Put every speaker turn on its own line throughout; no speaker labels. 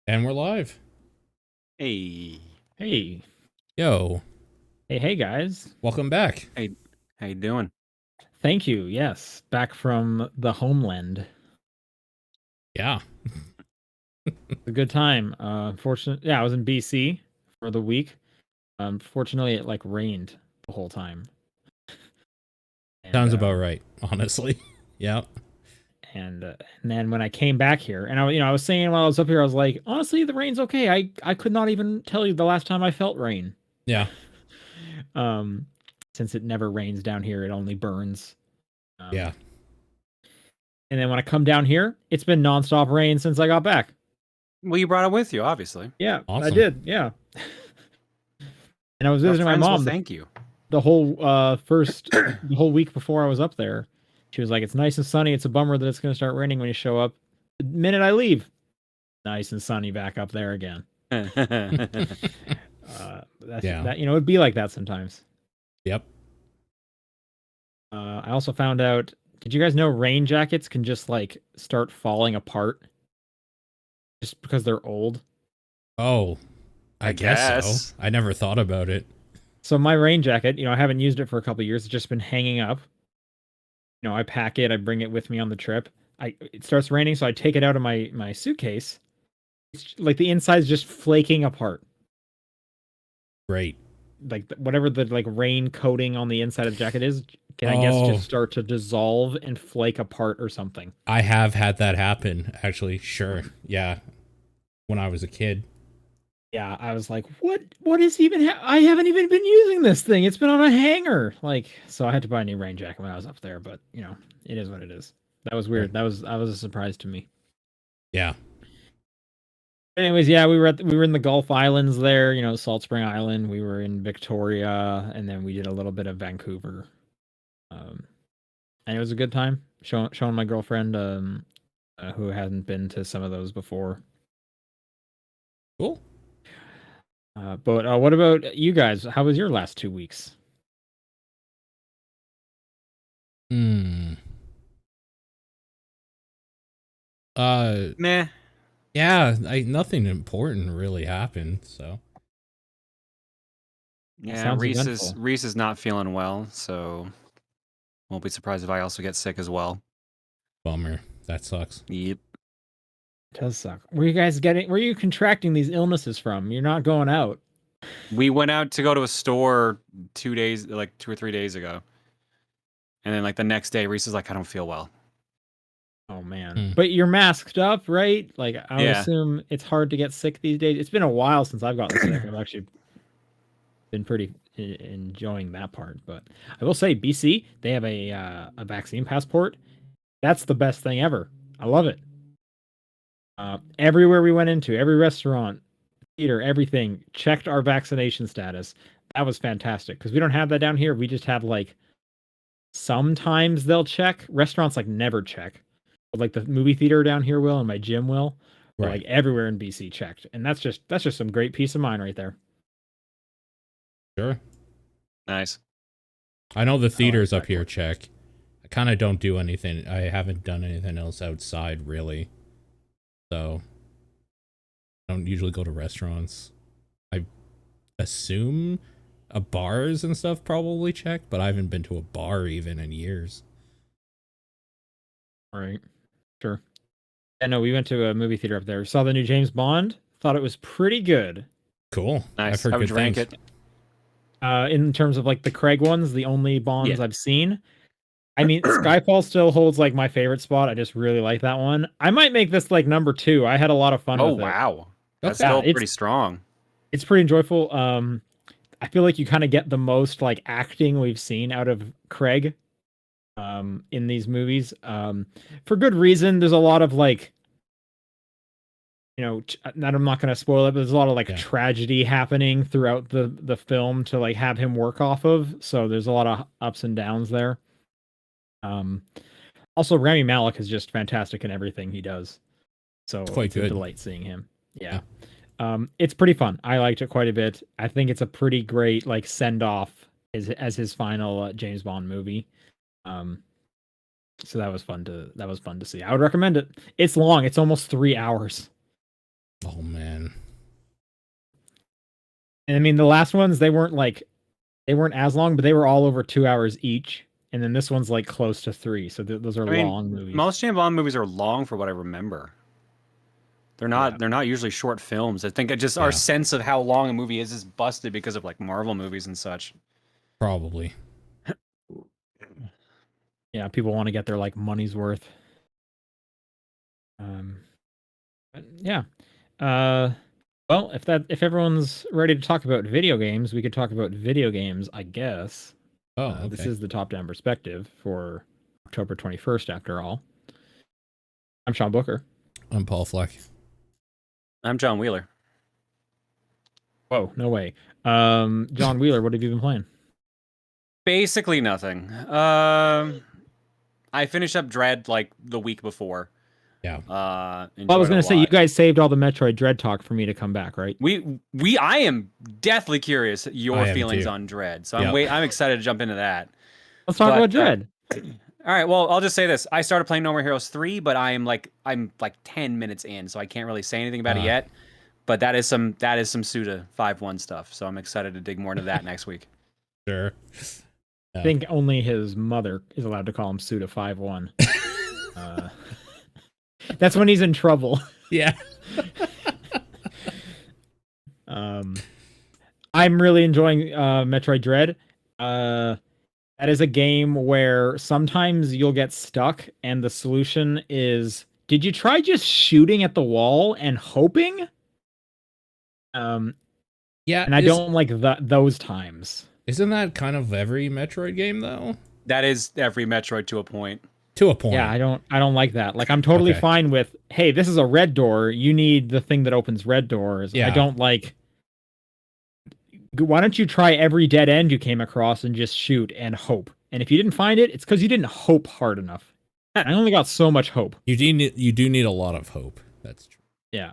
And we're live.
Hey,
Hey,
Yo,
hey, guys.
welcome back.
hey, how you doing?
Thank you. Yes, back from the homeland.
Yeah.
A good time. Unfortunately, yeah, I was in BC for the week. Fortunately, it like rained the whole time. And
Sounds about right, honestly. Yeah.
and then when I came back here, and I was saying while I was up here, I was like, honestly, the rain's okay. I could not even tell you the last time I felt rain.
Yeah.
Um, since it never rains down here, it only burns.
Yeah.
And then when I come down here, it's been nonstop rain since I got back.
Well, you brought it with you, obviously.
Yeah, I
Awesome.
did. Yeah. And I was
Our
visiting my
friends will
mom
thank you.
the whole the whole week before I was up there. She was like, "It's nice and sunny. It's a bummer that it's going to start raining when you show up." The minute I leave, nice and sunny back up there again.
Yeah.
That it'd be like that sometimes.
Yep.
I also found out. Did you guys know rain jackets can just like start falling apart just because they're old?
Oh, I guess so.
guess.
I never thought about it.
So my rain jacket, I haven't used it for a couple of years. It's just been hanging up. I pack it, I bring it with me on the trip. It starts raining, so I take it out of my suitcase. It's like the inside's just flaking apart.
Great.
Like whatever the like rain coating on the inside of the jacket is, can I guess just start to dissolve and flake apart or something.
I have had that happen, actually. Sure. Yeah. When I was a kid.
Yeah, I was like, what is even I haven't even been using this thing. It's been on a hanger. So I had to buy a new rain jacket when I was up there, but it is what it is. That was weird. That was a surprise to me.
Yeah.
Anyways, yeah, we were in the Gulf Islands there, Salt Spring Island. We were in Victoria, and then we did a little bit of Vancouver. And it was a good time showing my girlfriend who hadn't been to some of those before.
Cool.
But what about you guys? How was your last 2 weeks?
Hmm.
Meh.
Yeah, nothing important really happened, so.
Yeah,
Sounds
Reese
eventful.
is not feeling well, so won't be surprised if I also get sick as well.
Bummer. That sucks.
Yep.
It does suck. Where are you contracting these illnesses from? You're not going out.
We went out to go to a store 2 or 3 days ago. And then like the next day, Reese is like, I don't feel well.
Oh man. But you're masked up, right? Like I would
Yeah.
assume it's hard to get sick these days. It's been a while since I've gotten sick. I've actually been pretty enjoying that part, but I will say BC, they have a vaccine passport. That's the best thing ever. I love it. Everywhere we went into, every restaurant, theater, everything checked our vaccination status. That was fantastic because we don't have that down here. We just have like sometimes they'll check. Restaurants like never check. But, like the movie theater down here will and my gym will. But,
Right.
like everywhere in BC checked. And that's just some great peace of mind right there.
Sure.
Nice.
I know the theaters
that
up here
part.
check. I kind of don't do anything. I haven't done anything else outside, really. So, I don't usually go to restaurants. I assume bars and stuff probably check, but I haven't been to a bar even in years.
All right. Sure. Yeah, no, we went to a movie theater up there. Saw the new James Bond. Thought it was pretty good.
Cool.
Nice.
I've heard
How would
good
you rank
things.
it? In terms of like the Craig ones, the only Bonds
Yeah.
I've seen. I mean, Skyfall still holds like my favorite spot. I just really like that one. I might make this like number 2. I had a lot of fun
Oh
with it.
wow. That's
Okay.
still
It's
pretty strong.
it's pretty enjoyable. I feel like you kind of get the most like acting we've seen out of Craig in these movies. For good reason. There's a lot of like that I'm not going to spoil it, but there's a lot of like tragedy happening throughout the film to like have him work off of. So there's a lot of ups and downs there. Also Rami Malek is just fantastic in everything he does. So
It's quite
a
good.
delight seeing him. Yeah. It's pretty fun. I liked it quite a bit. I think it's a pretty great like send off as his final James Bond movie. So that was fun to see. I would recommend it. It's long. It's almost 3 hours.
Oh man.
And I mean, the last ones they weren't as long, but they were all over 2 hours each. And then this one's like close to 3, so those are
I mean,
long movies.
most James Bond movies are long for what I remember. They're not.
Yeah.
They're not usually short films. I think just
Yeah.
our sense of how long a movie is busted because of like Marvel movies and such.
Probably.
Yeah, people want to get their like money's worth. But yeah. Well, if everyone's ready to talk about video games, we could talk about video games, I guess.
Oh, okay.
This is the top-down perspective for October 21st, after all. I'm Sean Booker.
I'm Paul Fleck.
I'm John Wheeler.
Whoa, no way. John Wheeler, what have you been playing?
Basically nothing. I finished up Dread like the week before.
Yeah.
Well, I was gonna say you guys saved all the Metroid Dread talk for me to come back, right?
I am deathly curious your
I am
feelings
too.
on Dread, so
Yep.
I'm excited to jump into that.
Let's talk about Dread.
All right, well, I'll just say this: I started playing No More Heroes 3, but I'm like 10 minutes in, so I can't really say anything about it yet. But that is some Suda 5.1 stuff, so I'm excited to dig more into that next week.
Sure.
I think only his mother is allowed to call him Suda 5.1. That's when he's in trouble.
Yeah.
I'm really enjoying Metroid Dread. That is a game where sometimes you'll get stuck, and the solution is: did you try just shooting at the wall and hoping?
Yeah.
And I don't like those times.
Isn't that kind of every Metroid game though?
That is every Metroid to a point.
To a point.
Yeah, I don't like that. Like, I'm totally
Okay.
fine with, hey, this is a red door. You need the thing that opens red doors.
Yeah.
I don't like. Why don't you try every dead end you came across and just shoot and hope? And if you didn't find it, it's because you didn't hope hard enough. I only got so much hope.
You do need a lot of hope. That's true.
Yeah.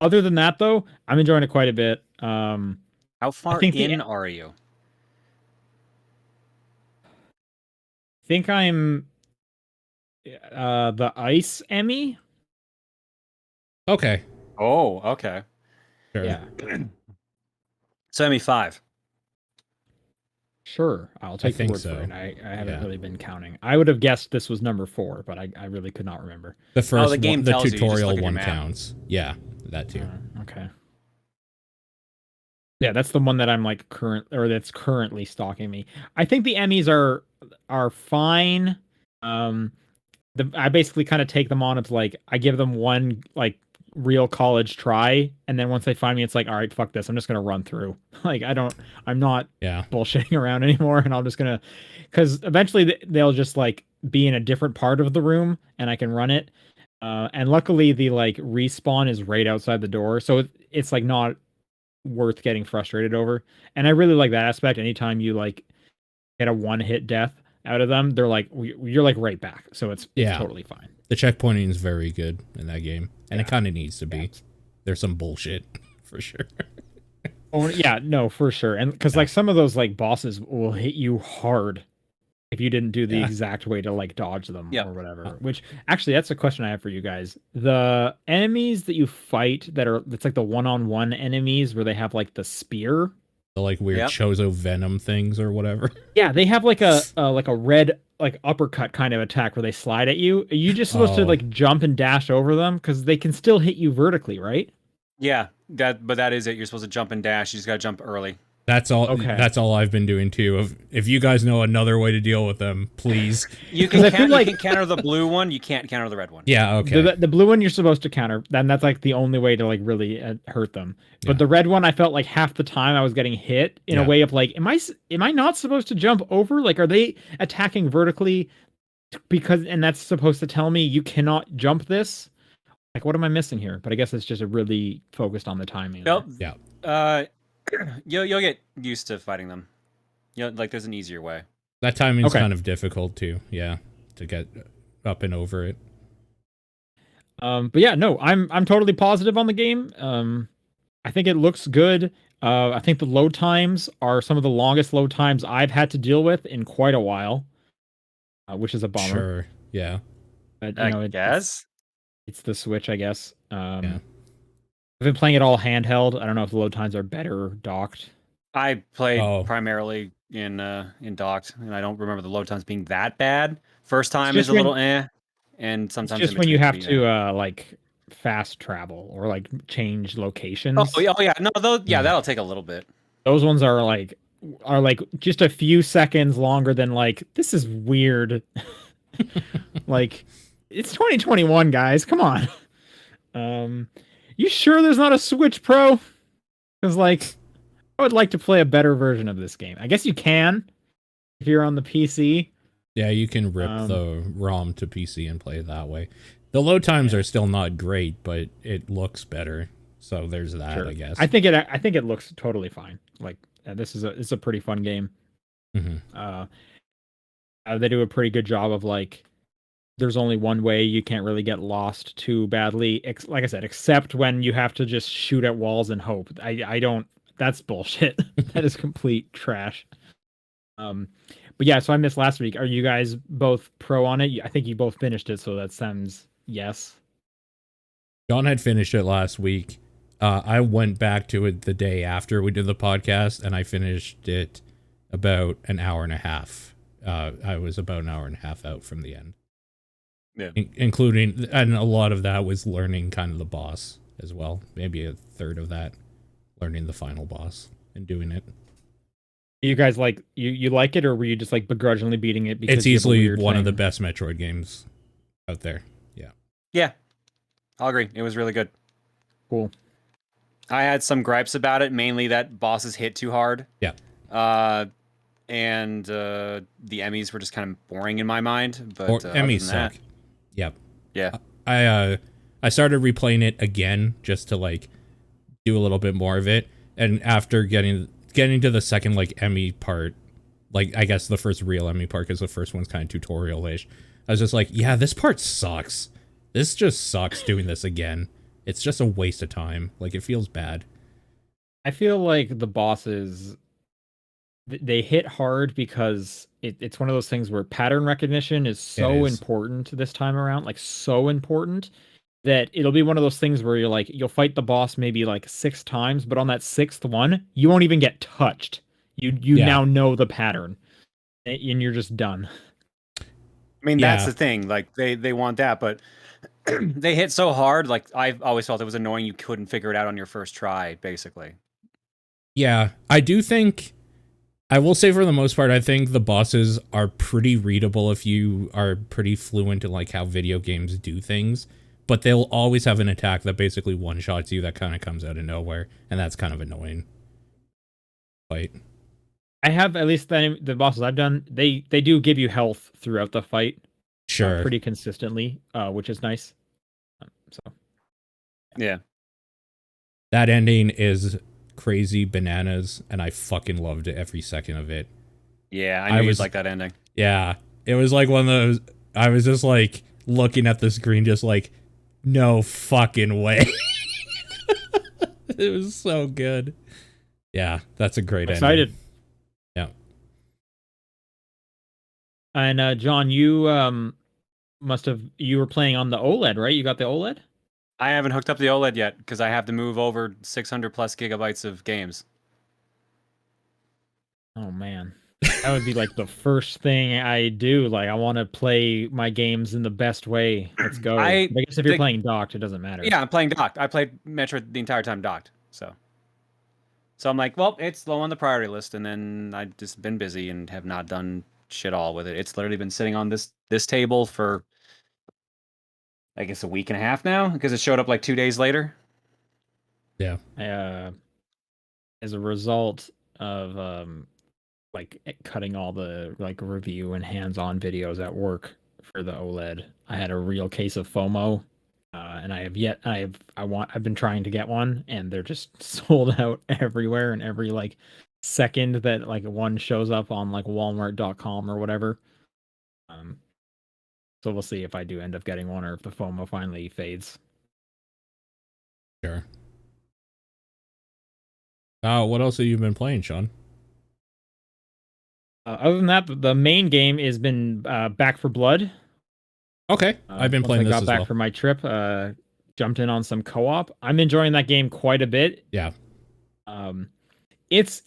Other than that, though, I'm enjoying it quite a bit.
How far
think
in are you?
I think I'm the ice Emmy.
Okay.
Oh, okay.
Sure.
Yeah.
So Emmy 5.
Sure, I'll take the
think
word
so.
for it. I haven't
Yeah.
really been counting. I would have guessed this was number 4, but I really could not remember.
The first
the game
one, the
tells you, you just
tutorial
look at your
one
map.
counts. Yeah, that too.
Okay. Yeah, that's the one that I'm like that's currently stalking me. I think the Emmys are fine. I basically kind of take them on as like I give them one like real college try, and then once they find me, it's like, all right, fuck this. I'm just gonna run through. Like I'm not
Yeah.
bullshitting around anymore, and I'm just gonna, because eventually they'll just like be in a different part of the room, and I can run it. And luckily the like respawn is right outside the door, so it's like not worth getting frustrated over. And I really like that aspect. Anytime you like get a one hit death out of them, they're like, you're like right back, so it's totally fine.
The checkpointing is very good in that game, and it kind of needs to be.
Yeah.
There's some bullshit for sure.
Oh yeah, no, for sure. And because like some of those like bosses will hit you hard if you didn't do the exact way to like dodge them or whatever. Which actually, that's a question I have for you guys. The enemies that you fight that's like the one-on-one enemies where they have like the spear.
The like weird Chozo Venom things or whatever.
Yeah, they have like a red like uppercut kind of attack where they slide at you. Are you just supposed to like jump and dash over them? Because they can still hit you vertically, right?
Yeah, but that is it. You're supposed to jump and dash. You just gotta jump early.
That's all.
Okay.
That's all I've been doing too. If you guys know another way to deal with them, please.
You can you can counter the blue one. You can't counter the red one.
Yeah. Okay.
The blue one you're supposed to counter. Then that's like the only way to like really hurt them. But the red one, I felt like half the time I was getting hit in a way of like, am I not supposed to jump over? Like, are they attacking vertically? And that's supposed to tell me you cannot jump this. Like, what am I missing here? But I guess it's just a really focused on the timing.
Nope.
Yeah.
You'll get used to fighting them. Like there's an easier way.
That timing's kind of difficult too. Yeah, to get up and over it.
But yeah, no, I'm totally positive on the game. I think it looks good. I think the load times are some of the longest load times I've had to deal with in quite a while, which is a bummer.
Sure. Yeah.
But,
I guess
it's the Switch, I guess. I've been playing it all handheld. I don't know if the load times are better docked.
I played
Oh.
primarily in docked, and I don't remember the load times being that bad. First time is
just
a
when-
little and
It's
sometimes in
just when you
between
have
it can be,
to like fast travel or like change
Oh,
locations.
oh yeah, no, those
Mm.
that'll take a little bit.
Those ones are like just a few seconds longer than like this is weird. Like it's 2021, guys. Come on. Um, you sure there's not a Switch Pro? Because like I would like to play a better version of this game. I guess you can if you're on the PC.
Yeah, you can rip the ROM to PC and play it that way. The load times are still not great, but it looks better. So there's that,
Sure.
I guess.
I think it looks totally fine. Like this is a pretty fun game.
Mm-hmm.
They do a pretty good job of like there's only one way. You can't really get lost too badly. Like I said, except when you have to just shoot at walls and hope. I don't. That's bullshit. That is complete trash. But yeah. So I missed last week. Are you guys both pro on it? I think you both finished it, so that sounds yes.
John had finished it last week. I went back to it the day after we did the podcast, and I finished it about an hour and a half. I was about an hour and a half out from the end.
Yeah.
Including, and a lot of that was learning kind of the boss as well. Maybe a third of that, learning the final boss and doing it.
You guys like you like it, or were you just like begrudgingly beating it because
It's
you have a
easily
weird
one of the
thing?
best Metroid games out there. Yeah.
Yeah, I'll agree. It was really good.
Cool.
I had some gripes about it, mainly that bosses hit too hard.
Yeah.
And the Emmys were just kind of boring in my mind. But
Emmys suck. Yep.
Yeah.
I started replaying it again just to like do a little bit more of it, and after getting to the second like Emmy part, like I guess the first real Emmy part, because the first one's kind of tutorial-ish, I was just like, yeah, this part sucks. This just sucks doing this again. It's just a waste of time. Like, it feels bad.
I feel like the bosses they hit hard because it's one of those things where pattern recognition is so important this time around, like so important that it'll be one of those things where you'll fight the boss maybe like 6 times, but on that 6th one, you won't even get touched. You now know the pattern, and you're just done.
I mean, that's the thing. Like they want that, but they hit so hard. Like I've always felt it was annoying. You couldn't figure it out on your first try, basically.
Yeah, I do think, I will say for the most part, I think the bosses are pretty readable if you are pretty fluent in like how video games do things, but they'll always have an attack that basically one-shots you that kind of comes out of nowhere, and that's kind of annoying. Fight.
I have, at least the bosses I've done, they do give you health throughout the fight.
Sure.
Pretty consistently, which is nice. So
yeah.
That ending is crazy bananas, and I fucking loved it every second of it.
Yeah, I knew you'd like that ending.
Yeah, it was like one of those, I was just like looking at the screen just like, no fucking way. It was so good. Yeah, that's a great
excited.
ending. Yeah.
And John, you you were playing on the OLED, right? You got the OLED?
I haven't hooked up the OLED yet because I have to move over 600 plus gigabytes of games.
Oh man, that would be like the first thing I do. Like I want to play my games in the best way. Let's go. I guess if you're playing docked, it doesn't matter.
Yeah, I'm playing docked. I played Metroid the entire time docked. So I'm like, well, it's low on the priority list, and then I've just been busy and have not done shit all with it. It's literally been sitting on this table for, I guess, a week and a half now, because it showed up like 2 days later.
Yeah.
As a result of like cutting all the like review and hands-on videos at work for the OLED, I had a real case of FOMO, and I've been trying to get one, and they're just sold out everywhere, and every like second that like one shows up on like Walmart.com or whatever. So we'll see if I do end up getting one or if the FOMO finally fades.
Sure. What else have you been playing, Sean?
Other than that, the main game has been Back for Blood.
Okay, I've been playing this as well.
Once I got back from my trip, jumped in on some co-op. I'm enjoying that game quite a bit.
Yeah.
It's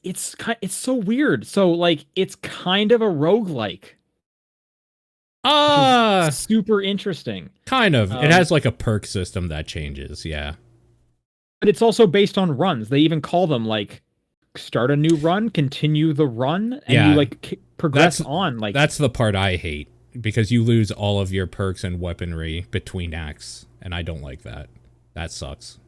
so weird. So like it's kind of a roguelike. Super interesting.
Kind of. It has like a perk system that changes, yeah.
But it's also based on runs. They even call them like start a new run, continue the run, and you like progress on. Like
that's the part I hate because you lose all of your perks and weaponry between acts, and I don't like that. That sucks.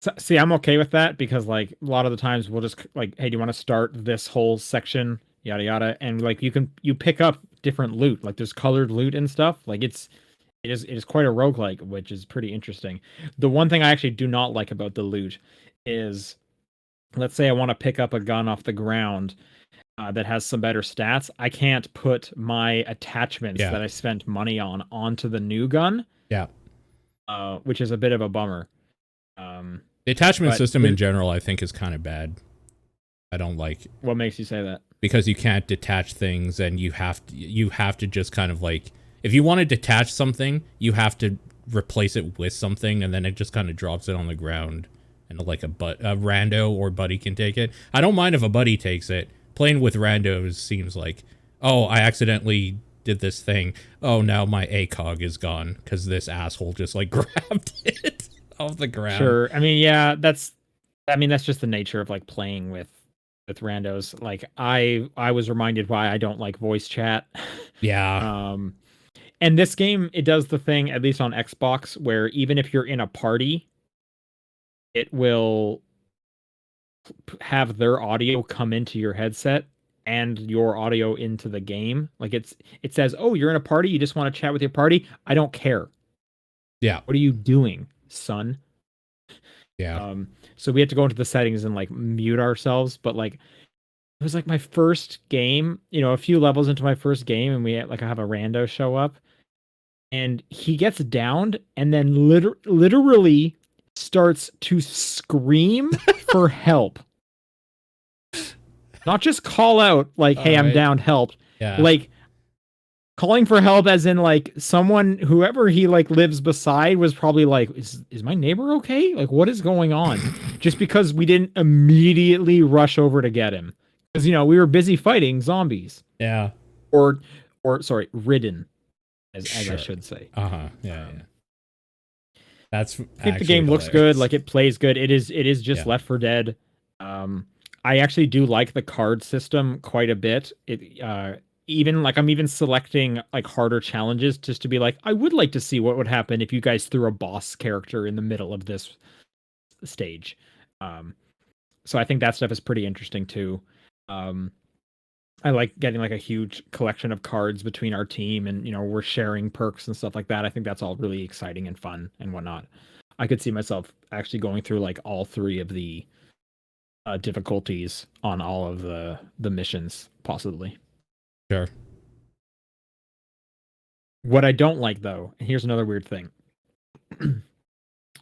So, see, I'm okay with that because like a lot of the times we'll just like, hey, do you want to start this whole section, yada yada, and like you pick up different loot, like there's colored loot and stuff. Like it is quite a roguelike, which is pretty interesting. The one thing I actually do not like about the loot is, let's say I want to pick up a gun off the ground that has some better stats. I can't put my attachments that I spent money on onto the new gun.
Yeah.
Which is a bit of a bummer.
The attachment system in general, I think, is kind of bad. I don't like.
What makes you say that?
Because you can't detach things, and you have to just kind of like, if you want to detach something, you have to replace it with something, and then it just kind of drops it on the ground, and like a rando or buddy can take it. I don't mind if a buddy takes it. Playing with randos seems like, oh, I accidentally did this thing. Oh, now my ACOG is gone because this asshole just like grabbed it off the ground.
Sure. I mean, yeah, that's just the nature of like playing with randos. Like I was reminded why I don't like voice chat.
Yeah.
And this game, it does the thing, at least on Xbox, where even if you're in a party, it will have their audio come into your headset and your audio into the game. Like it says, oh, you're in a party, you just want to chat with your party. I don't care.
Yeah.
What are you doing, son?
Yeah.
So we had to go into the settings and like mute ourselves, but like it was like my first game, a few levels into my first game, and we had, like I have a rando show up, and he gets downed and then literally starts to scream for help. Not just call out like, hey, I'm down, help.
Yeah.
Like calling for help as in like someone, whoever he like lives beside was probably like, is my neighbor okay? Like what is going on? Just because we didn't immediately rush over to get him. Because, we were busy fighting zombies.
Yeah.
Or sorry, ridden, as I should say.
Yeah. That's.
I think the game looks good. Like it plays good. It is just Left 4 Dead. I actually do like the card system quite a bit. I'm even selecting like harder challenges just to be like, I would like to see what would happen if you guys threw a boss character in the middle of this stage. So I think that stuff is pretty interesting too. I like getting like a huge collection of cards between our team, and we're sharing perks and stuff like that. I think that's all really exciting and fun and whatnot. I could see myself actually going through like all three of the difficulties on all of the missions, possibly.
Sure.
What I don't like though, and here's another weird thing.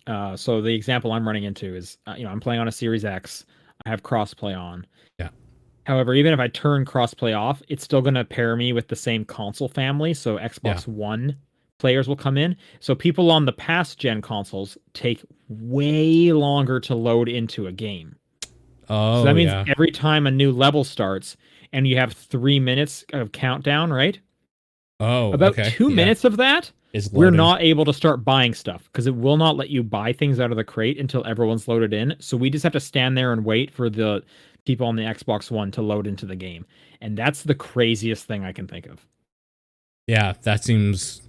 So the example I'm running into is, I'm playing on a Series X. I have crossplay on.
Yeah.
However, even if I turn crossplay off, it's still going to pair me with the same console family. So Xbox One players will come in. So people on the past gen consoles take way longer to load into a game.
Oh,
so that means every time a new level starts and you have 3 minutes of countdown, right?
Oh,
about 2 minutes of that, we're not able to start buying stuff because it will not let you buy things out of the crate until everyone's loaded in. So we just have to stand there and wait for the people on the Xbox One to load into the game. And that's the craziest thing I can think of.
Yeah, that seems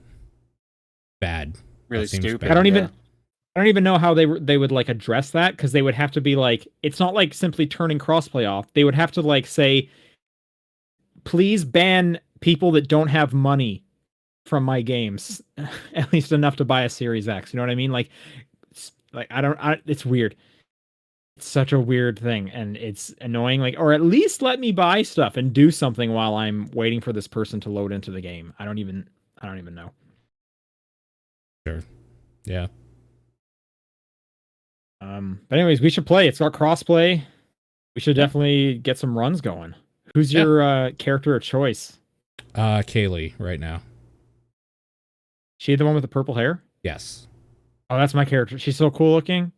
bad.
Really stupid.
Bad.
I don't even know how they would like address that, because they would have to be like, it's not like simply turning crossplay off. They would have to like say, please ban people that don't have money from my games, at least enough to buy a Series X. You know what I mean? Like it's weird. It's such a weird thing, and it's annoying. Like, or at least let me buy stuff and do something while I'm waiting for this person to load into the game. I don't even know.
Sure. Yeah.
But anyways, we should play. It's got crossplay. We should definitely get some runs going. Who's your character of choice?
Kaylee right now.
She the one with the purple hair?
Yes.
Oh, that's my character. She's so cool looking.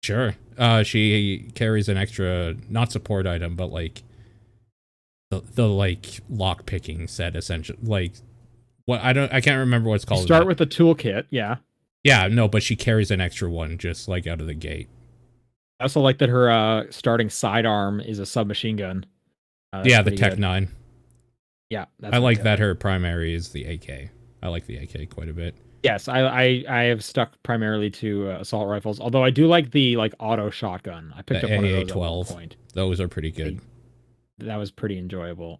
Sure. She carries an extra, not support item, but like the like lock picking set essentially. Like what I can't remember what it's
You
called.
start with the toolkit, yeah.
Yeah, no, but she carries an extra one just like out of the gate.
I also like that her starting sidearm is a submachine gun.
Yeah, the Tech 9.
Yeah,
I like that her primary is the AK. I like the AK quite a bit.
Yes, I have stuck primarily to assault rifles. Although I do like the auto shotgun. I picked
The
up one of those
AA-12.
at one point.
Those are pretty good.
That was pretty enjoyable.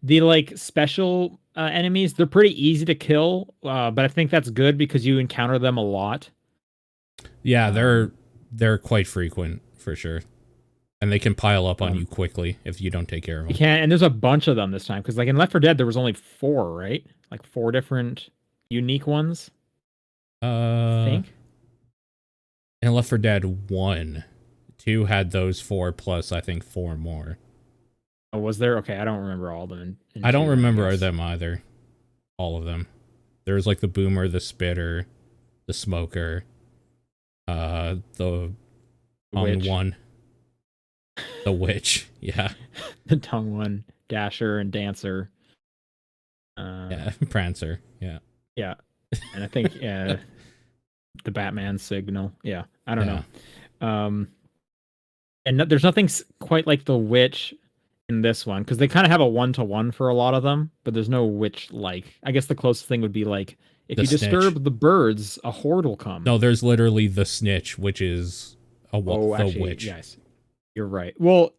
The special enemies, they're pretty easy to kill, but I think that's good because you encounter them a lot.
Yeah, they're quite frequent for sure, and they can pile up on you quickly if you don't take care of them.
You can, and there's a bunch of them this time because in Left 4 Dead there was only 4, right? Like 4 different unique ones. I think.
And Left 4 Dead 1, 2 had those 4 plus I think 4 more.
Oh, was there? Okay, I don't remember all of them.
I don't remember them either. All of them. There was like the boomer, the spitter, the smoker, the tongue one, the witch. Yeah,
the tongue one, dasher, and dancer.
Yeah, prancer. Yeah,
yeah, and I think the Batman signal. Yeah, I don't know. And there's nothing quite like the witch in this one because they kind of have a 1-to-1 for a lot of them, but there's no witch like. I guess the closest thing would be like if you disturb the birds, a horde will come.
No, there's literally the snitch, which is the witch.
Yes, you're right. Well,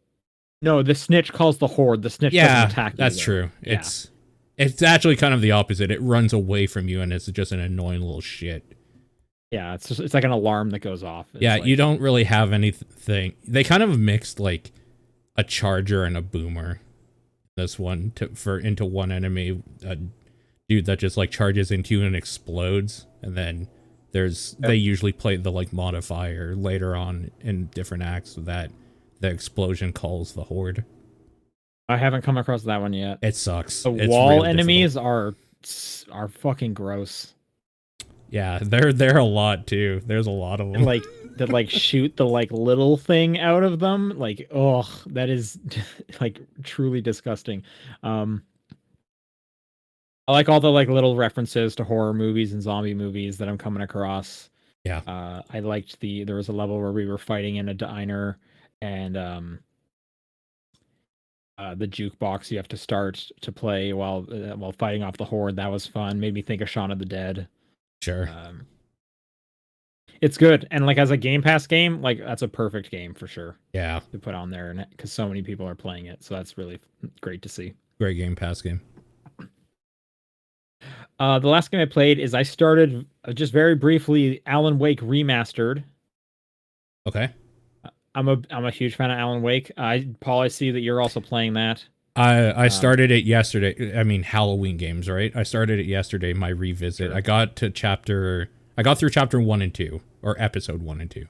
no, the snitch calls the horde. The snitch doesn't attack you.
That's true. Yeah. It's actually kind of the opposite. It runs away from you, and it's just an annoying little shit.
Yeah, it's like an alarm that goes off.
It's you don't really have anything. They kind of mixed like a charger and a boomer. This one into one enemy, a dude that just like charges into you and explodes, and then they usually play the like modifier later on in different acts that the explosion calls the horde.
I haven't come across that one yet.
It sucks.
The wall enemies are fucking gross.
Yeah, they're a lot too. There's a lot of them.
That shoot the little thing out of them. That is truly disgusting. I like all the little references to horror movies and zombie movies that I'm coming across.
Yeah.
I liked there was a level where we were fighting in a diner and the jukebox you have to start to play while fighting off the horde. That was fun. Made me think of Shaun of the Dead.
Sure.
It's good, and as a Game Pass game, that's a perfect game for sure.
Yeah.
To put on there, and because so many people are playing it, so that's really great to see.
Great Game Pass game.
The last game I played is I started just very briefly Alan Wake Remastered.
Okay.
I'm a huge fan of Alan Wake. Paul, I see that you're also playing that.
I started it yesterday. I mean, Halloween games, right? I started it yesterday, my revisit. Sure. I got through chapter 1 and 2, or episode 1 and 2.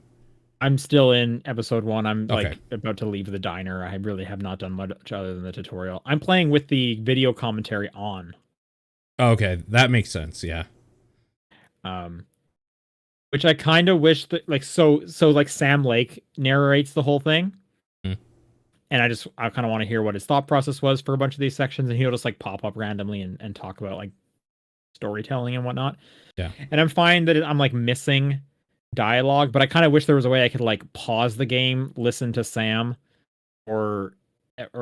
I'm still in episode 1. I'm about to leave the diner. I really have not done much other than the tutorial. I'm playing with the video commentary on.
Okay, that makes sense, yeah.
Which I kind of wish that so Sam Lake narrates the whole thing. And I kind of want to hear what his thought process was for a bunch of these sections, and he'll just pop up randomly and talk about storytelling and whatnot.
Yeah. And
I'm fine that I'm missing dialogue, but I kind of wish there was a way I could pause the game, listen to Sam, or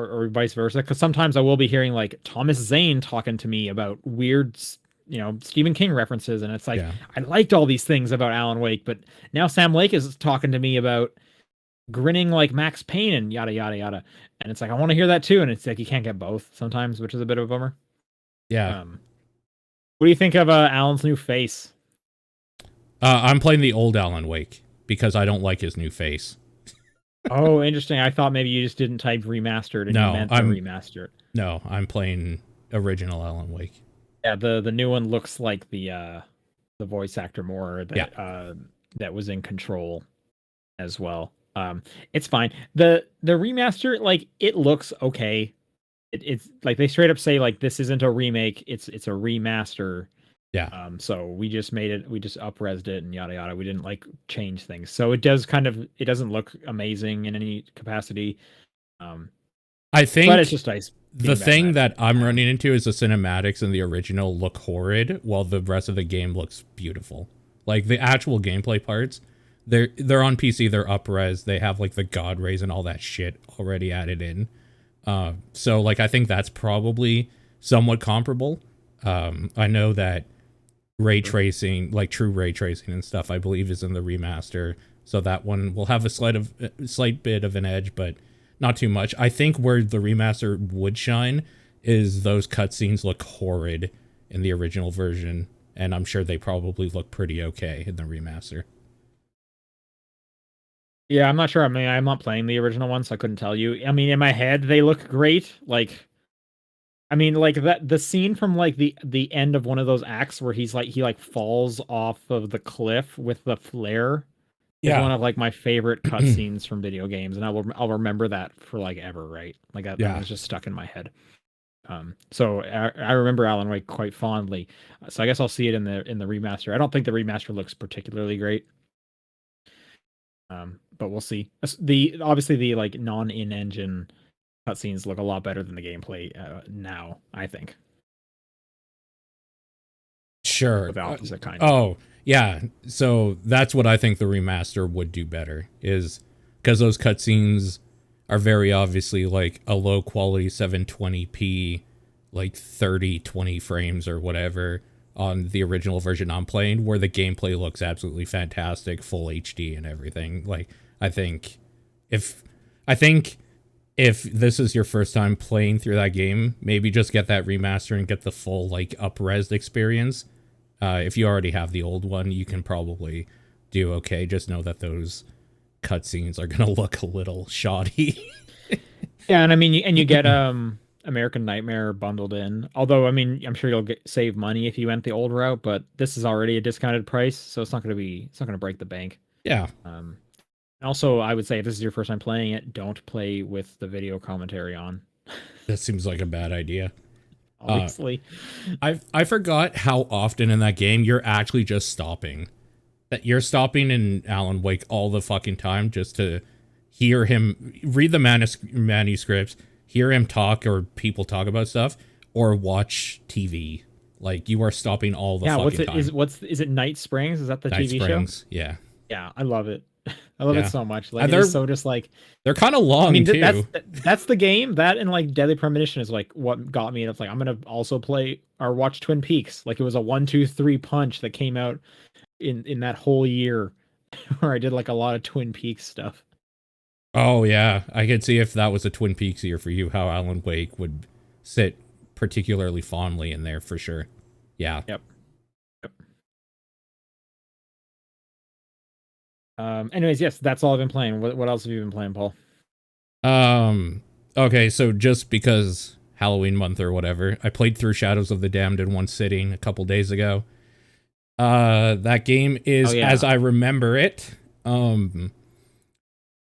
vice versa. Because sometimes I will be hearing Thomas Zane talking to me about weird, Stephen King references, and it's I liked all these things about Alan Wake, but now Sam Lake is talking to me about grinning like Max Payne and yada yada yada, and it's I want to hear that too, and it's you can't get both sometimes, which is a bit of a bummer.
Yeah.
What do you think of Alan's new face?
I'm playing the old Alan Wake because I don't like his new face.
Oh, interesting. I thought maybe you just didn't type remastered and you meant to remaster it.
No, I'm playing original Alan Wake.
Yeah, the new one looks like the voice actor more that was in Control as well. It's fine. The remaster, it looks okay. It's they straight up say this isn't a remake, it's a remaster.
Yeah.
So we just made it, we just up-resed it and yada yada. We didn't like change things. So it does kind of, it doesn't look amazing in any capacity.
I
But
think
it's just nice.
the
being back in
thing that I'm
town.
running into is the cinematics in the original look horrid, while the rest of the game looks beautiful. Like the actual gameplay parts, they're on PC, they're up-res, they have like the god rays and all that shit already added in. So like I think that's probably somewhat comparable. I know that ray tracing, like true ray tracing and stuff, I believe is in the remaster. So that one will have a slight bit of an edge, but not too much. I think where the remaster would shine is those cutscenes look horrid in the original version, and I'm sure they probably look pretty okay in the remaster.
Yeah, I'm not sure. I mean, I'm not playing the original one, so I couldn't tell you. I mean, in my head, they look great. Like, I mean, like that the scene from like the end of one of those acts where he like falls off of the cliff with the flare is one
Yeah.
of like my favorite cutscenes from video games, and I'll remember that for like ever, right? Like that
Yeah.
was just stuck in my head. So I remember Alan Wake quite fondly. So I guess I'll see it in the remaster. I don't think the remaster looks particularly great. But we'll see. The obviously the like non-in-engine cutscenes look a lot better than the gameplay now, I think.
Sure.
With the opposite kind.
Oh, yeah. So that's what I think the remaster would do better, is because those cutscenes are very obviously like a low quality 720p, like 20 frames or whatever on the original version I'm playing, where the gameplay looks absolutely fantastic, full HD and everything. Like, I think if this is your first time playing through that game, maybe just get that remaster and get the full like up-res experience. If you already have the old one, you can probably do okay. Just know that those cutscenes are gonna look a little shoddy.
Yeah, and I mean, you get American Nightmare bundled in. Although, I mean, I'm sure you'll save money if you went the old route, but this is already a discounted price, so it's not going to break the bank.
Yeah.
Also, I would say if this is your first time playing it, don't play with the video commentary on.
That seems like a bad idea.
Obviously.
I forgot how often in that game you're actually just stopping. That you're stopping in Alan Wake all the fucking time just to hear him read the manuscripts, hear him talk or people talk about stuff, or watch TV. Like, you are stopping all the fucking time.
Is it Night Springs? Is that the
Night
TV
Springs,
show?
yeah.
Yeah, I love it. I love
Yeah.
it so much. Like,
they're-
it's so just like,
They're kind of long,
I mean,
too.
that's the game. That and like Deadly Premonition is like what got me. And it's like I'm gonna also play or watch Twin Peaks. Like, it was a 1, 2, 3 punch that came out in that whole year, where I did like a lot of Twin Peaks stuff.
Oh, yeah. I could see if that was a Twin Peaks year for you, how Alan Wake would sit particularly fondly in there for sure. Yeah.
Yep. Anyways, yes, that's all I've been playing. What else have you been playing, Paul?
Okay, so just because Halloween month or whatever, I played through Shadows of the Damned in one sitting a couple days ago. That game is, as I remember it,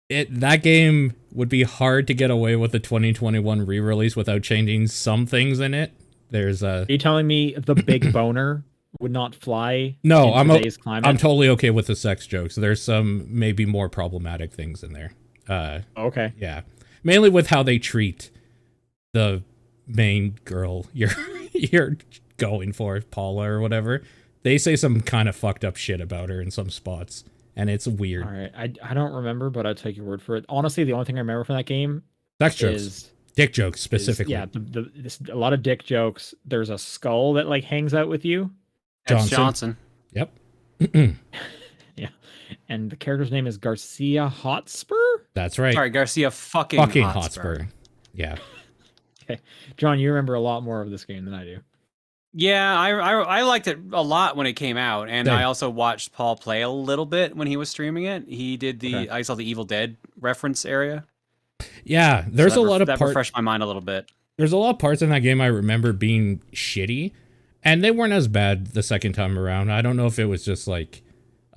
that game would be hard to get away with a 2021 re-release without changing some things in it. There's
Are you telling me the big boner would not fly?
No,
in today's climate?
I'm totally okay with the sex jokes. There's some maybe more problematic things in there.
Okay.
Yeah, mainly with how they treat the main girl you're going for, Paula or whatever. They say some kind of fucked up shit about her in some spots, and it's weird.
All right, I don't remember, but I'll take your word for it. Honestly, the only thing I remember from that game
Sex jokes, dick jokes specifically.
A lot of dick jokes. There's a skull that like hangs out with you.
Johnson.
Yep.
Yeah, and the character's name is Garcia Hotspur.
That's right.
Sorry, Garcia fucking
Hotspur. Yeah.
Okay, John, you remember a lot more of this game than I do.
Yeah, I liked it a lot when it came out, and
Same.
I also watched Paul play a little bit when he was streaming it. He did I saw the Evil Dead reference area.
Yeah, there's a lot of
that refreshed my mind a little bit.
There's a lot of parts in that game I remember being shitty, and they weren't as bad the second time around. I don't know if it was just like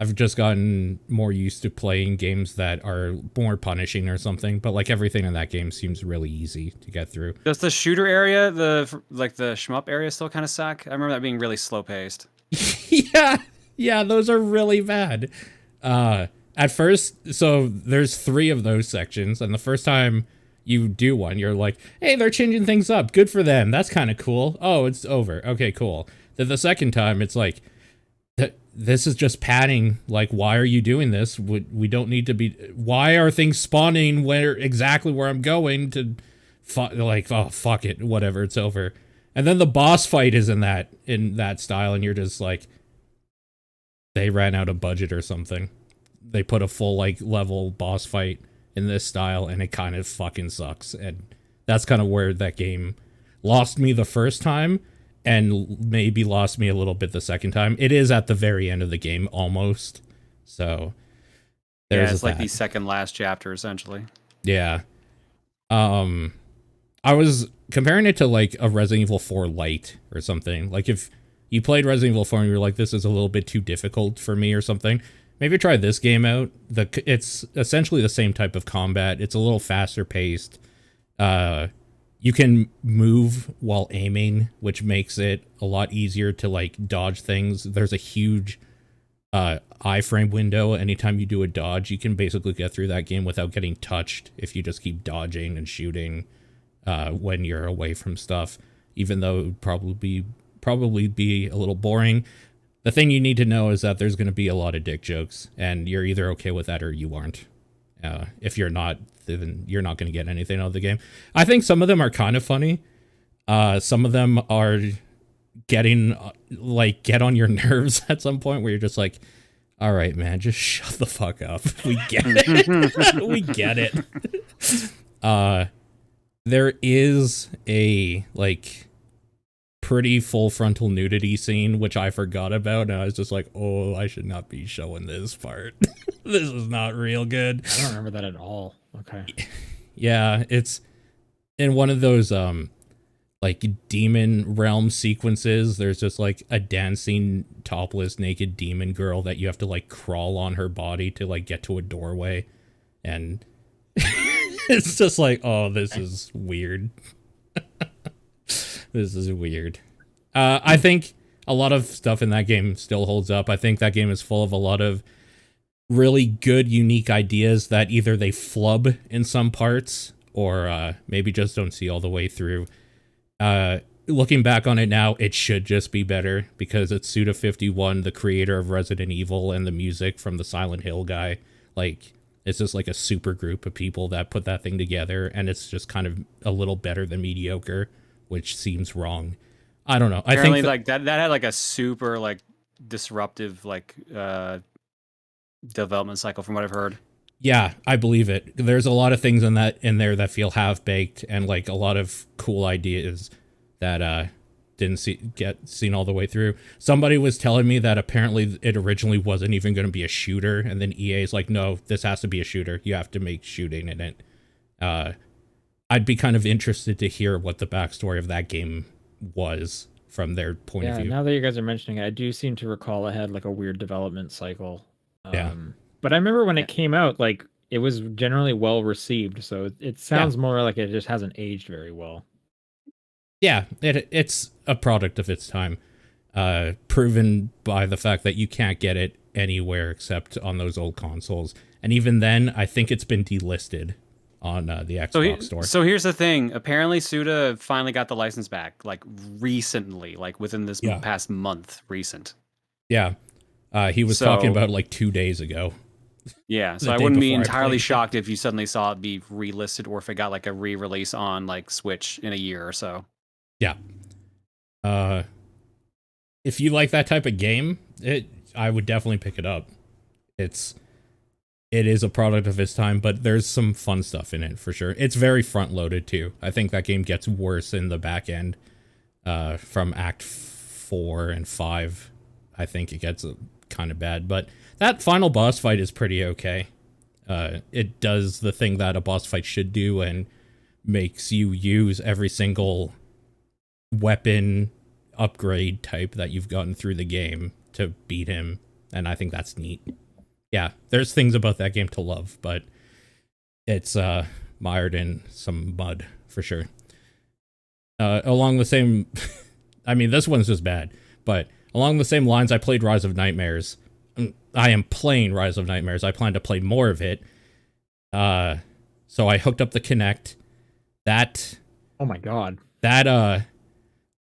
I've just gotten more used to playing games that are more punishing or something, but like everything in that game seems really easy to get through.
Does the shooter area, the shmup area, still kind of suck? I remember that being really slow paced.
Yeah, those are really bad. At first, so there's 3 of those sections, and the first time you do one, you're like, hey, they're changing things up. Good for them. That's kind of cool. Oh, it's over. Okay, cool. Then the second time, it's like, this is just padding. Like, why are you doing this? We don't need to be. Why are things spawning exactly where I'm going to? Like, oh, fuck it, whatever. It's over. And then the boss fight is in that style, and you're just like, they ran out of budget or something. They put a full like level boss fight in this style, and it kind of fucking sucks. And that's kind of where that game lost me the first time. And maybe lost me a little bit the second time. It is at the very end of the game, almost. So,
it's like the second last chapter, essentially.
Yeah. I was comparing it to like a Resident Evil 4 Lite or something. Like if you played Resident Evil 4 and you're like, this is a little bit too difficult for me or something, maybe try this game out. It's essentially the same type of combat. It's a little faster paced. You can move while aiming, which makes it a lot easier to like dodge things. There's a huge iframe window. Anytime you do a dodge, you can basically get through that game without getting touched if you just keep dodging and shooting when you're away from stuff, even though it would probably be a little boring. The thing you need to know is that there's going to be a lot of dick jokes, and you're either okay with that or you aren't. If you're not, then you're not going to get anything out of the game. I think some of them are kind of funny. Some of them are getting get on your nerves at some point where you're just like, all right, man, just shut the fuck up. We get it. We get it. There is a pretty full frontal nudity scene, which I forgot about, and I was just like, oh, I should not be showing this part. This is not real good.
I don't remember that at all. Okay.
Yeah, it's in one of those demon realm sequences. There's just like a dancing topless naked demon girl that you have to like crawl on her body to like get to a doorway, and it's just like, oh, this is weird. This is weird. I think a lot of stuff in that game still holds up. I think that game is full of a lot of really good, unique ideas that either they flub in some parts or maybe just don't see all the way through. Looking back on it now, it should just be better because it's Suda51, the creator of Resident Evil, and the music from the Silent Hill guy. Like, it's just like a super group of people that put that thing together, and it's just kind of a little better than mediocre, which seems wrong. I don't know.
Apparently,
I think
that had like a super like disruptive development cycle from what I've heard.
Yeah, I believe it. There's a lot of things in there that feel half baked, and like a lot of cool ideas that didn't get seen all the way through. Somebody was telling me that apparently it originally wasn't even going to be a shooter, and then EA is like, no, this has to be a shooter. You have to make shooting in it. I'd be kind of interested to hear what the backstory of that game was from their point of view.
Now that you guys are mentioning it, I do seem to recall it had like a weird development cycle.
Yeah.
But I remember when it came out, like it was generally well received. So it sounds more like it just hasn't aged very well.
Yeah, it's a product of its time, proven by the fact that you can't get it anywhere except on those old consoles. And even then, I think it's been delisted on the Xbox store.
So here's the thing. Apparently, Suda finally got the license back, like recently, like within this past month, recent.
Yeah. He was talking about like 2 days ago.
Yeah, so I wouldn't be entirely shocked if you suddenly saw it be relisted or if it got like a re-release on like Switch in a year or so.
Yeah. If you like that type of game, I would definitely pick it up. It is a product of its time, but there's some fun stuff in it for sure. It's very front-loaded too. I think that game gets worse in the back end from Act 4 and 5. I think it gets kind of bad, but that final boss fight is pretty okay. It does the thing that a boss fight should do and makes you use every single weapon upgrade type that you've gotten through the game to beat him. and I think that's neat. Yeah, there's things about that game to love, but it's mired in some mud for sure. Along the same, I mean, this one's just bad, but along the same lines, I played Rise of Nightmares. I am playing Rise of Nightmares. I plan to play more of it. So I hooked up the Kinect.
Oh my god.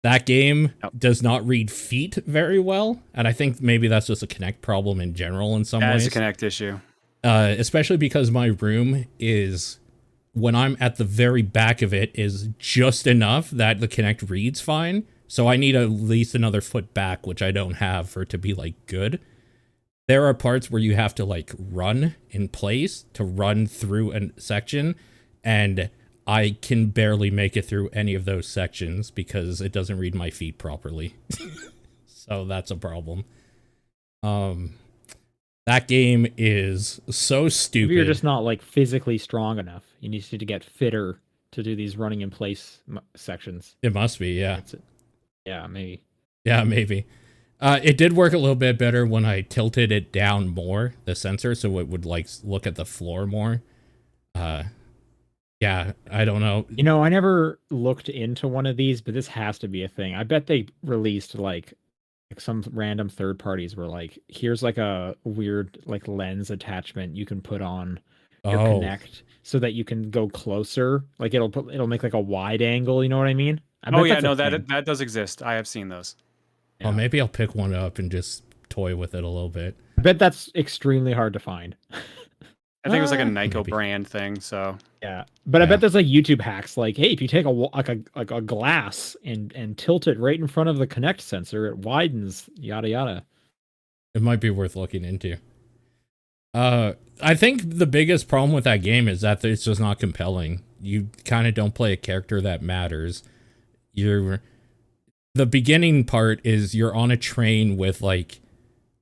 That game does not read feet very well, and I think maybe that's just a Kinect problem in general in some ways.
It's a Kinect issue.
Especially because my room is, when I'm at the very back of it, is just enough that the Kinect reads fine. So I need at least another foot back, which I don't have for it to be like good. There are parts where you have to like run in place to run through a section, and I can barely make it through any of those sections because it doesn't read my feet properly. So that's a problem. That game is so stupid.
Maybe you're just not like physically strong enough. You need to get fitter to do these running in place sections.
It must be, yeah.
Yeah, maybe.
Yeah, maybe. It did work a little bit better when I tilted it down more, the sensor, so it would like look at the floor more. Yeah, I don't know.
You know, I never looked into one of these, but this has to be a thing. I bet they released like some random third parties were like, here's like a weird like lens attachment you can put on your Kinect so that you can go closer. Like it'll make like a wide angle, you know what I mean?
That does exist. I have seen those.
Yeah. Oh, maybe I'll pick one up and just toy with it a little bit.
I bet that's extremely hard to find.
I think it was like a Nyko brand thing, so
yeah. But I bet there's like YouTube hacks like, hey, if you take a glass and tilt it right in front of the Kinect sensor, it widens, yada yada.
It might be worth looking into. I think the biggest problem with that game is that it's just not compelling. You kind of don't play a character that matters. The beginning part is you're on a train with like,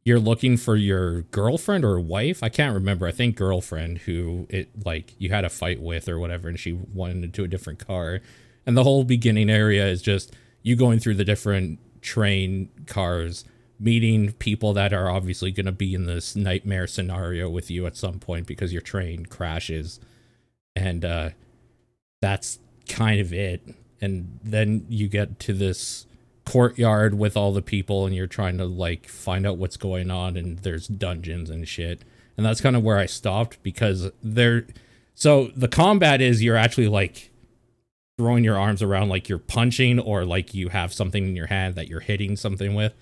you're looking for your girlfriend or wife. I can't remember. I think girlfriend who you had a fight with or whatever, and she went into a different car. And the whole beginning area is just you going through the different train cars, meeting people that are obviously going to be in this nightmare scenario with you at some point because your train crashes. And that's kind of it. And then you get to this courtyard with all the people and you're trying to like find out what's going on, and there's dungeons and shit. And that's kind of where I stopped because so the combat is you're actually like throwing your arms around like you're punching, or like you have something in your hand that you're hitting something with.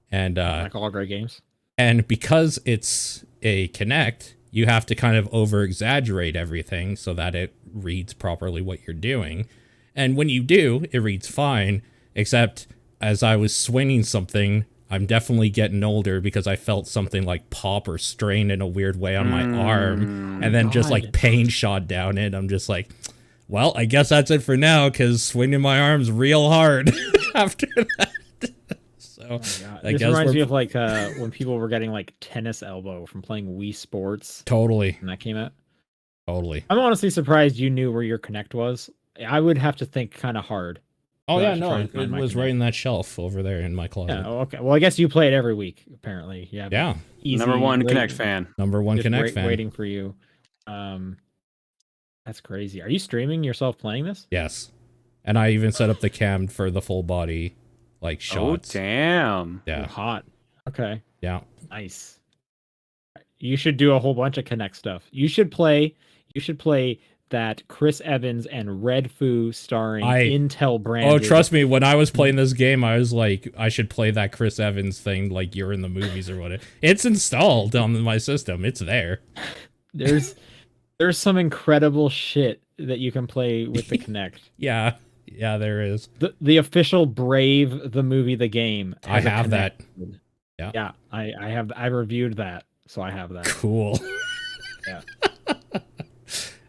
And
like all great games.
And because it's a Kinect, you have to kind of over exaggerate everything so that it reads properly what you're doing. And when you do, it reads fine, except as I was swinging something, I'm definitely getting older because I felt something like pop or strain in a weird way on my arm, and then just like pain shot down it. I'm just like, well, I guess that's it for now because swinging my arms real hard after that. So
this reminds me of like when people were getting like tennis elbow from playing Wii Sports.
Totally.
And that came out.
Totally.
I'm honestly surprised you knew where your Kinect was. I would have to think kind of hard.
Oh yeah, no, it was right in that shelf over there in my closet.
Yeah, okay. Well, I guess you play it every week, apparently. Yeah.
Easy, number one Kinect fan.
Number one Kinect fan.
Waiting for you. That's crazy. Are you streaming yourself playing this?
Yes. And I even set up the cam for the full body like shots.
Oh damn.
Yeah.
Ooh, hot. Okay.
Yeah.
Nice. You should do a whole bunch of Kinect stuff. You should play that Chris Evans and Red Foo starring Intel branded.
Oh, trust me, when I was playing this game, I was like, I should play that Chris Evans thing like you're in the movies or whatever. It's installed on my system. It's there.
There's some incredible shit that you can play with the Kinect.
Yeah, there is.
The official Brave the movie, the game.
I have that.
Yeah, I reviewed that, so I have that.
Cool.
Yeah.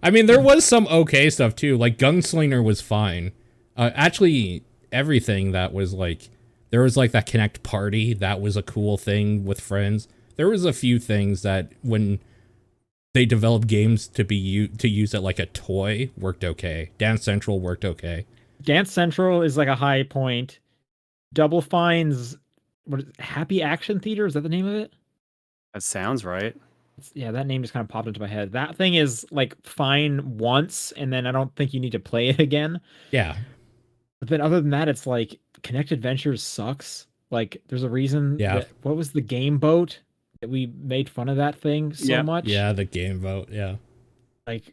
I mean, there was some okay stuff too. Like Gunslinger was fine. Actually, everything that was like, there was like that Kinect party. That was a cool thing with friends. There was a few things that when they developed games to use it like a toy worked okay. Dance Central worked okay.
Dance Central is like a high point. Double Fine's Happy Action Theater, is that the name of it?
That sounds right.
Yeah, that name just kind of popped into my head. That thing is like fine once, and then I don't think you need to play it again.
Yeah.
But then other than that, it's like Kinect Adventures sucks. Like there's a reason
Yeah.
that what was the game boat that we made fun of that thing so
Yep.
much.
Yeah, the game vote. Yeah.
Like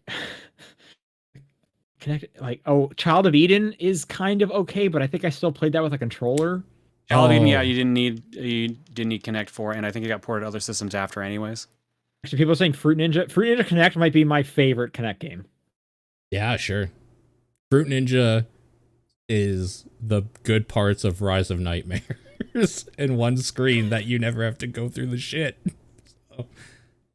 Kinect, like Child of Eden is kind of okay, but I think I still played that with a controller.
Child of Eden, yeah,
Oh.
you didn't need Kinect for, and I think it got ported to other systems after, anyways.
Actually, people are saying Fruit Ninja. Fruit Ninja Kinect might be my favorite Kinect game.
Yeah, sure. Fruit Ninja is the good parts of Rise of Nightmares in one screen that you never have to go through the shit. So,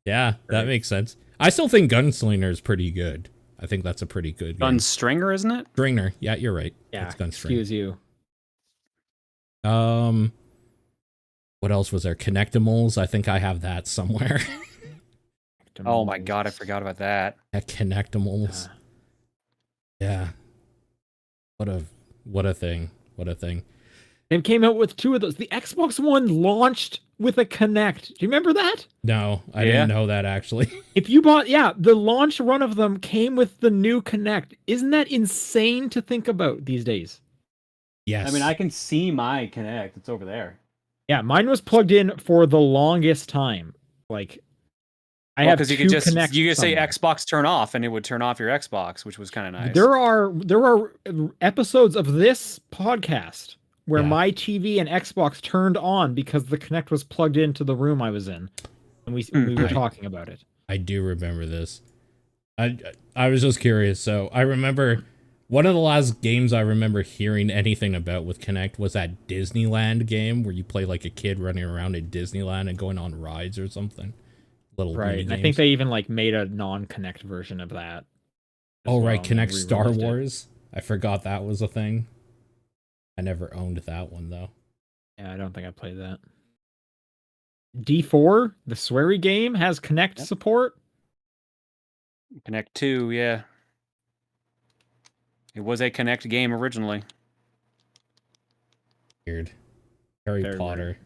yeah, that makes sense. I still think Gunslinger is pretty good. I think that's a pretty good game.
Gunstringer, isn't it?
Stringer. Yeah, you're right.
Yeah,
it's Gunstringer.
excuse you.
What else was there? Connectimals. I think I have that somewhere.
Oh my god, I forgot about that.
Yeah, Connectimals. Yeah. What a thing. What a thing.
They came out with 2 of those. The Xbox One launched with a Kinect. Do you remember that?
No, I didn't know that actually.
If you bought, the launch run of them came with the new Kinect. Isn't that insane to think about these days?
Yes.
I mean, I can see my Kinect. It's over there.
Yeah, mine was plugged in for the longest time. Like, I have
because
two
you could just
Kinects
you could say
somewhere.
Xbox turn off, and it would turn off your Xbox, which was kind of nice.
There are episodes of this podcast where
Yeah.
my TV and Xbox turned on because the Kinect was plugged into the room I was in, and we were talking about it.
I do remember this. I was just curious. So I remember one of the last games I remember hearing anything about with Kinect was that Disneyland game where you play like a kid running around in Disneyland and going on rides or something. Little
Right. And I think they even like made a non-Kinect version of that.
Oh right,
and
Kinect Star
re-released it.
Wars. I forgot that was a thing. I never owned that one though.
Yeah, I don't think I played that. D4, the sweary game, has Kinect support.
Kinect 2, yeah. It was a Kinect game originally.
Weird. Harry
Very
Potter.
weird.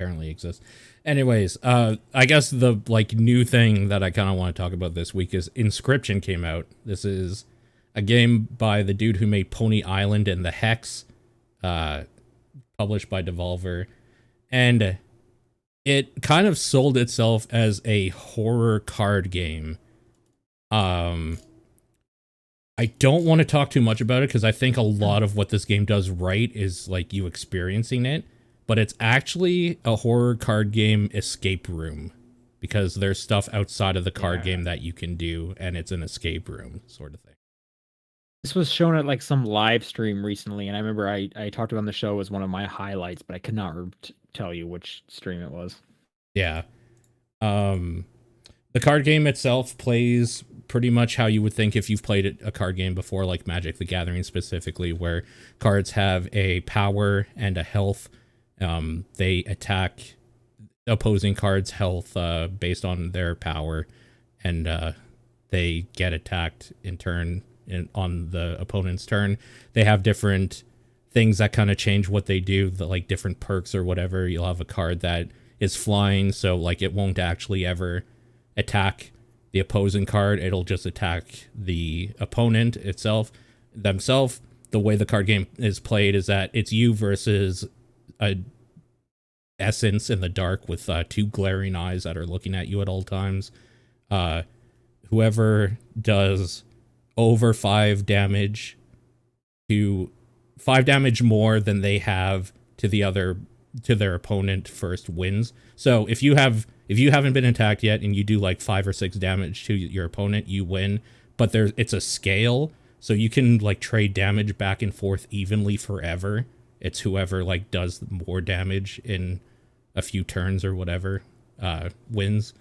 Apparently exists. Anyways, I guess the like new thing that I kind of want to talk about this week is Inscription came out. This is a game by the dude who made Pony Island and The Hex, published by Devolver, and it kind of sold itself as a horror card game. I don't want to talk too much about it because I think a lot of what this game does right is like you experiencing it. But it's actually a horror card game escape room because there's stuff outside of the card game that you can do, and it's an escape room sort of thing.
This was shown at like some live stream recently, and I remember I talked about on the show as one of my highlights, but I could not tell you which stream it was.
Yeah. The card game itself plays pretty much how you would think if you've played a card game before, like Magic the Gathering specifically, where cards have a power and a health. They attack opposing cards' health based on their power, and they get attacked in turn on the opponent's turn. They have different things that kind of change what they do, like different perks or whatever. You'll have a card that is flying, so like it won't actually ever attack the opposing card. It'll just attack the opponent themselves. The way the card game is played is that it's you versus a essence in the dark with 2 glaring eyes that are looking at you at all times. Whoever does over 5 damage more than they have to their opponent first wins. So if you haven't been attacked yet and you do like 5 or 6 damage to your opponent, you win. But it's a scale, so you can like trade damage back and forth evenly forever. It's whoever like does more damage in a few turns or whatever wins.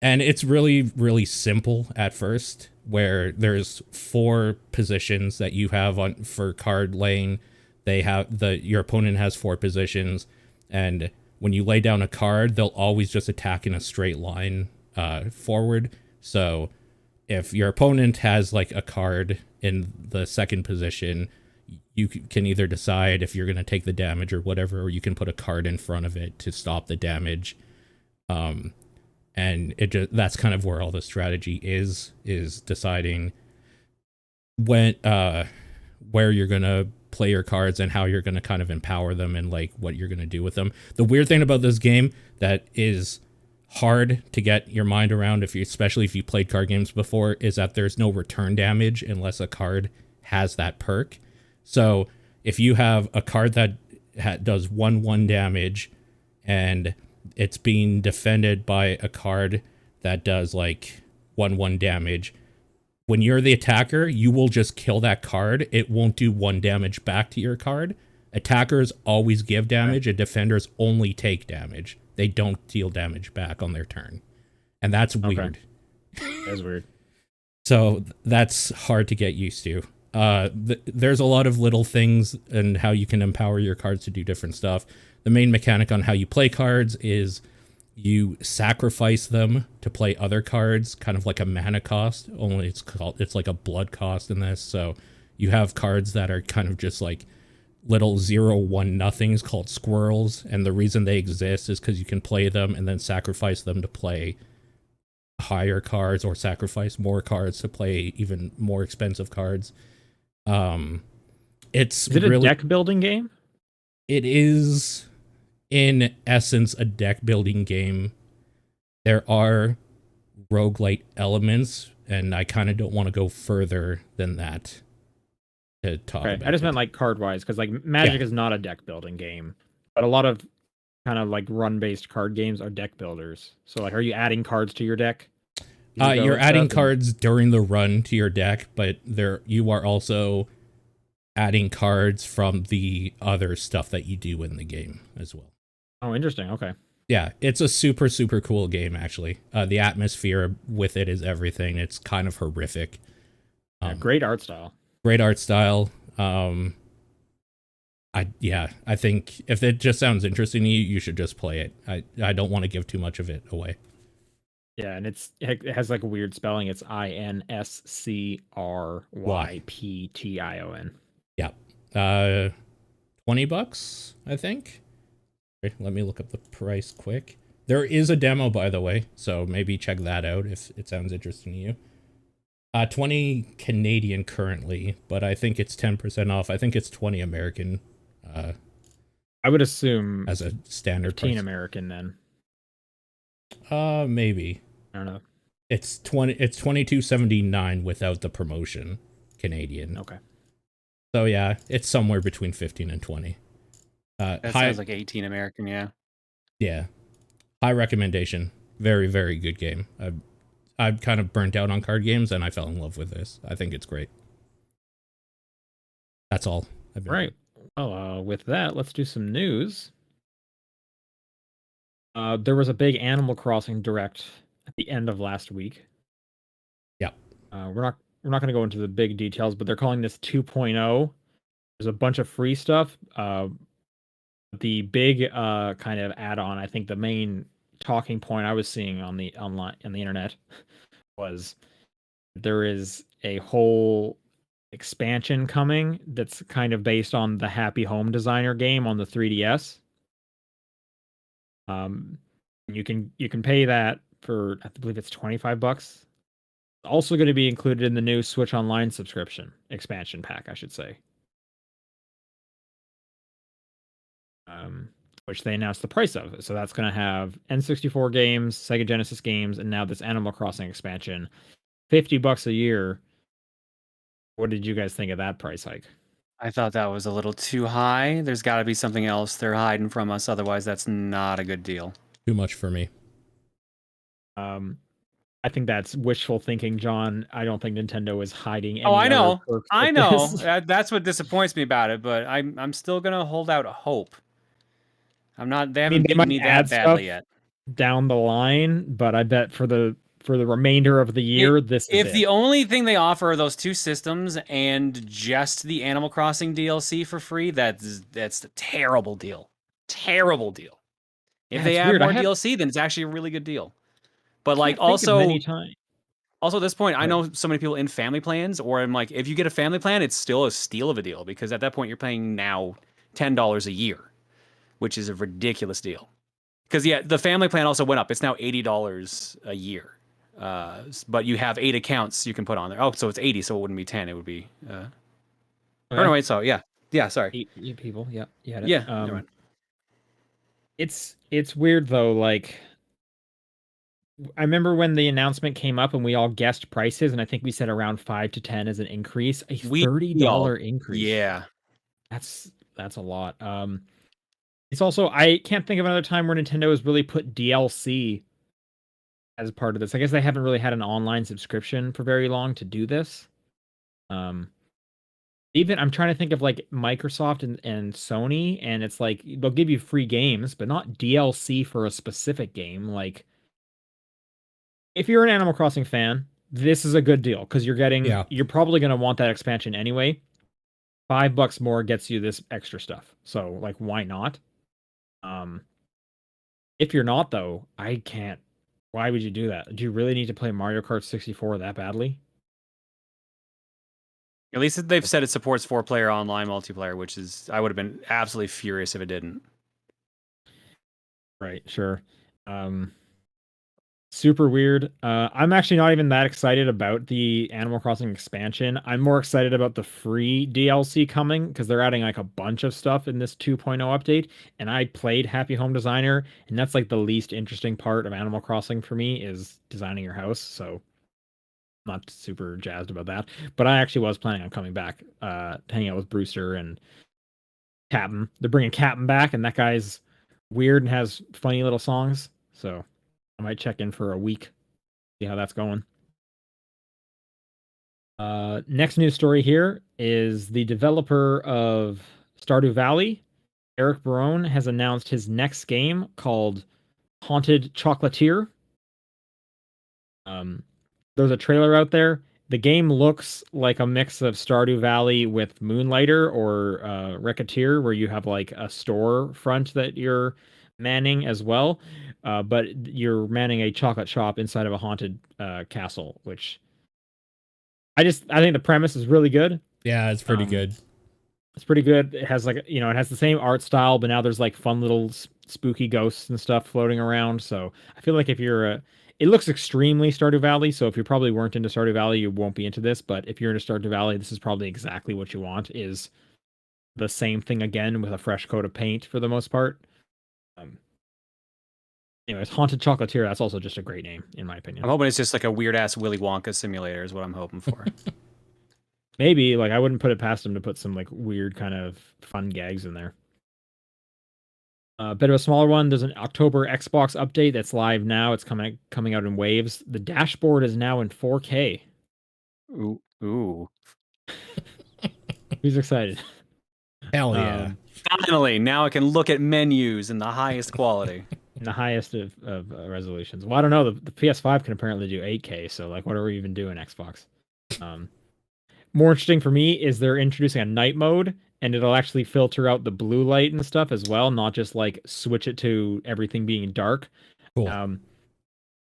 And it's really, really simple at first, where there's 4 positions that you have for card laying. Your opponent has 4 positions, and when you lay down a card, they'll always just attack in a straight line forward. So if your opponent has like a card in the second position, you can either decide if you're going to take the damage or whatever, or you can put a card in front of it to stop the damage. And that's kind of where all the strategy is deciding when where you're going to play your cards and how you're going to kind of empower them and like what you're going to do with them. The weird thing about this game that is hard to get your mind around, especially if you played card games before, is that there's no return damage unless a card has that perk. So if you have a card that does 1/1 damage and it's being defended by a card that does like 1/1 damage, when you're the attacker, you will just kill that card. It won't do 1 damage back to your card. Attackers always give damage, and defenders only take damage. They don't deal damage back on their turn. And that's weird.
That's weird.
So that's hard to get used to. There's a lot of little things and how you can empower your cards to do different stuff. The main mechanic on how you play cards is you sacrifice them to play other cards, kind of like a mana cost, only it's like a blood cost in this. So you have cards that are kind of just like little 0/1 nothings called squirrels, and the reason they exist is because you can play them and then sacrifice them to play higher cards, or sacrifice more cards to play even more expensive cards. Is
it a deck building game?
It is, in essence, a deck building game. There are roguelite elements, and I kind of don't want to go further than that to talk about.
I just meant like card wise, because like Magic is not a deck building game, but a lot of kind of like run based card games are deck builders. So like, are you adding cards to your deck?
You're adding cards during the run to your deck, but you are also adding cards from the other stuff that you do in the game as well.
Oh, interesting. Okay.
Yeah, it's a super, super cool game, actually. The atmosphere with it is everything. It's kind of horrific.
Great art style.
Great art style. I think if it just sounds interesting to you, you should just play it. I don't want to give too much of it away.
Yeah, and it has like a weird spelling. It's INSCRYPTION.
Yeah. $20, I think. Let me look up the price quick. There is a demo, by the way, so maybe check that out if it sounds interesting to you. 20 Canadian currently, but I think it's 10% off. I think it's 20 American.
I would assume
as a standard
15
price.
American then.
Maybe.
I don't know.
It's $22.79 without the promotion Canadian.
Okay.
So yeah, it's somewhere between 15 and 20.
That sounds like 18 American, yeah.
Yeah. High recommendation. Very, very good game. I've kind of burnt out on card games, and I fell in love with this. I think it's great. That's all.
Right. Well, with that, let's do some news. There was a big Animal Crossing Direct at the end of last week.
Yeah.
We're not going to go into the big details, but they're calling this 2.0. There's a bunch of free stuff. The big kind of add-on, I think the main talking point I was seeing on the internet was there is a whole expansion coming that's kind of based on the Happy Home Designer game on the 3DS. You can pay that for, I believe it's $25. Also going to be included in the new Switch Online subscription expansion pack, I should say. Which they announced the price of. So that's going to have N64 games, Sega Genesis games, and now this Animal Crossing expansion. $50 a year. What did you guys think of that price hike?
I thought that was a little too high. There's got to be something else they're hiding from us. Otherwise, that's not a good deal.
Too much for me.
I think that's wishful thinking, John. I don't think Nintendo is hiding any
I know.
other perks
I
with
know.
this.
That's what disappoints me about it, but I'm still going to hold out hope. I'm not. They haven't given me that badly yet.
Down the line, but I bet for the remainder of the year, this is
if the only thing they offer are those two systems and just the Animal Crossing DLC for free, that's a terrible deal. Terrible deal. If they add more DLC, then it's actually a really good deal. But like also Also, at this point, I
Right.
know so many people in family plans, or I'm like, if you get a family plan, it's still a steal of a deal because at that point you're paying now $10 a year, which is a ridiculous deal. Because yeah, the family plan also went up. It's now $80 a year, but you have 8 accounts you can put on there. Oh, so it's 80, so it wouldn't be 10. It would be. Or no,
Okay.
wait. So yeah. Sorry.
Eight people. Yeah, you had it.
Yeah. Never mind.
It's weird though. Like, I remember when the announcement came up and we all guessed prices, and I think we said around 5 to 10 as an increase. A
We
$30
all.
increase.
Yeah.
That's a lot. It's also, I can't think of another time where Nintendo has really put DLC as part of this. I guess they haven't really had an online subscription for very long to do this. Um, Even I'm trying to think of like Microsoft and Sony, and it's like they'll give you free games, but not DLC for a specific game. Like, if you're an Animal Crossing fan, this is a good deal because
Yeah.
you're probably gonna want that expansion anyway. $5 more gets you this extra stuff. So like, why not? Um, if you're not though, I can't. Why would you do that? Do you really need to play Mario Kart 64 that badly?
At least they've said it supports 4-player online multiplayer, which is I would have been absolutely furious if it didn't.
Right, sure. Um, Super weird. I'm actually not even that excited about the Animal Crossing expansion. I'm more excited about the free DLC coming because they're adding like a bunch of stuff in this 2.0 update. And I played Happy Home Designer, and that's like the least interesting part of Animal Crossing for me is designing your house. So I'm not super jazzed about that. But I actually was planning on coming back, hanging out with Brewster and Captain. They're bringing Captain back, and that guy's weird and has funny little songs. So I might check in for a week, see how that's going. Next news story here is the developer of Stardew Valley, Eric Barone, has announced his next game called Haunted Chocolatier. Um, there's a trailer out there. The game looks like a mix of Stardew Valley with Moonlighter or Racketeer, where you have like a store front that you're manning as well, but you're manning a chocolate shop inside of a haunted castle, which I think the premise is really good.
Yeah, it's pretty good.
It's pretty good. It has like, it has the same art style, but now there's like fun little spooky ghosts and stuff floating around. So I feel like if you're it looks extremely Stardew Valley. So if you probably weren't into Stardew Valley, you won't be into this. But if you're into Stardew Valley, this is probably exactly what you want. Is the same thing again with a fresh coat of paint for the most part. Um, Anyways, Haunted Chocolatier. That's also just a great name in my opinion.
I'm hoping it's just like a weird ass Willy Wonka simulator is what I'm hoping for.
Maybe like I wouldn't put it past them to put some like weird kind of fun gags in there. A bit of a smaller one. There's an October Xbox update that's live now. It's coming out in waves. The dashboard is now in 4K.
Ooh.
Who's excited?
Hell yeah.
Finally, now I can look at menus in the highest quality.
In the highest of resolutions. Well, I don't know. The PS5 can apparently do 8K. So like, what are we even doing, Xbox? More interesting for me is they're introducing a night mode, and it'll actually filter out the blue light and stuff as well, not just like switch it to everything being dark.
Cool.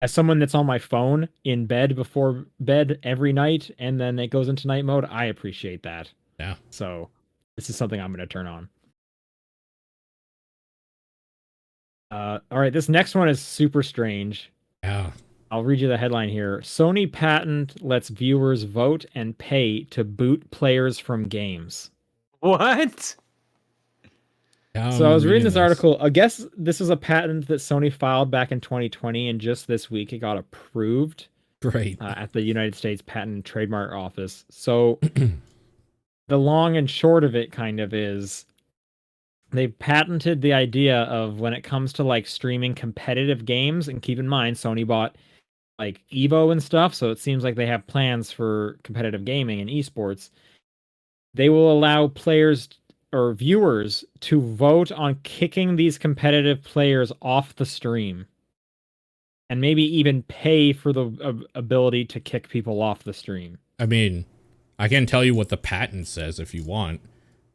As someone that's on my phone in bed before bed every night, and then it goes into night mode, I appreciate that.
Yeah.
So this is something I'm going to turn on. All right, this next one is super strange.
Yeah.
I'll read you the headline here. Sony patent lets viewers vote and pay to boot players from games.
What?
So I was reading this article. I guess this is a patent that Sony filed back in 2020, and just this week it got approved.
Great.
At the United States Patent and Trademark Office. So the long and short of it kind of is they've patented the idea of when it comes to like streaming competitive games, and keep in mind Sony bought like Evo and stuff, so it seems like they have plans for competitive gaming and esports. They will allow players or viewers to vote on kicking these competitive players off the stream, and maybe even pay for the ability to kick people off the stream.
I mean, I can tell you what the patent says if you want.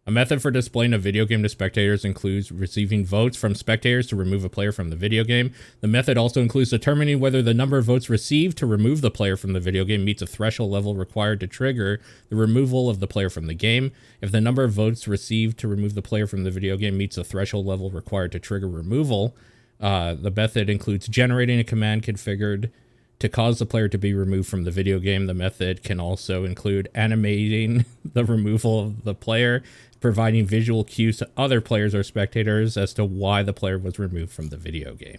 A method for displaying a video game to spectators includes receiving votes from spectators to remove a player from the video game. The method also includes determining whether the number of votes received to remove the player from the video game meets a threshold level required to trigger the removal of the player from the game. If the number of votes received to remove the player from the video game meets a threshold level required to trigger removal, the method includes generating a command configured to cause the player to be removed from the video game. The method can also include animating the removal of the player, providing visual cues to other players or spectators as to why the player was removed from the video game.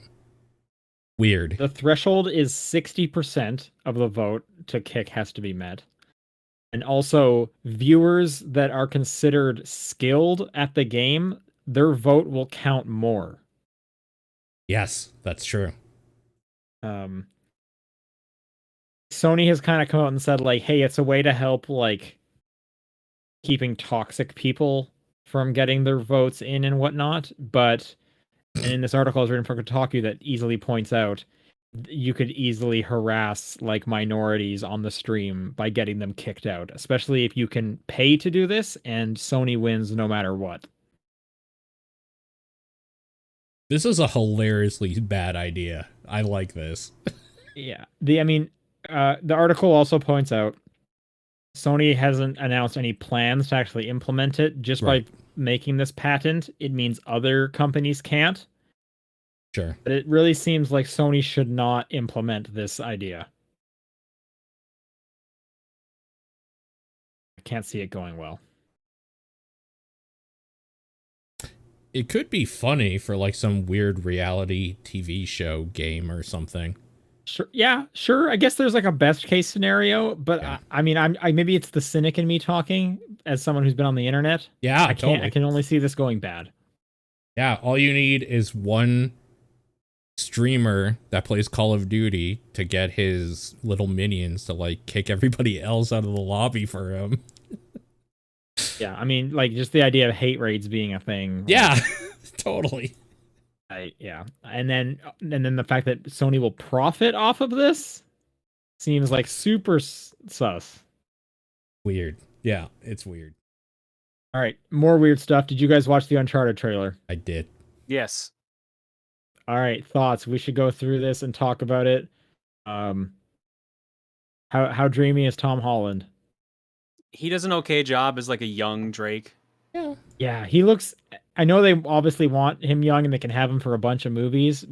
Weird.
The threshold is 60% of the vote to kick has to be met. And also, viewers that are considered skilled at the game, their vote will count more.
Yes, that's true.
Sony has kind of come out and said, like, hey, it's a way to help, like, keeping toxic people from getting their votes in and whatnot. But, and in this article I was reading from Kotaku that easily points out, you could easily harass, like, minorities on the stream by getting them kicked out, especially if you can pay to do this, and Sony wins no matter what.
This is a hilariously bad idea. I like this.
Yeah. The article also points out Sony hasn't announced any plans to actually implement it. Just by making this patent, it means other companies can't.
Sure.
But it really seems like Sony should not implement this idea. I can't see it going well.
It could be funny for like some weird reality TV show game or something.
Sure. Yeah, sure. I guess there's like a best case scenario, but yeah. I maybe it's the cynic in me talking as someone who's been on the internet.
Yeah,
I can only see this going bad.
Yeah, all you need is one streamer that plays Call of Duty to get his little minions to like kick everybody else out of the lobby for him.
Yeah, I mean, like just the idea of hate raids being a thing.
Yeah, totally.
Yeah, and then the fact that Sony will profit off of this seems like super sus.
Weird. Yeah, it's weird.
All right, more weird stuff. Did you guys watch the Uncharted trailer?
I did.
Yes.
All right, thoughts. We should go through this and talk about it. How dreamy is Tom Holland?
He does an okay job as like a young Drake.
Yeah, he looks. I know they obviously want him young and they can have him for a bunch of movies.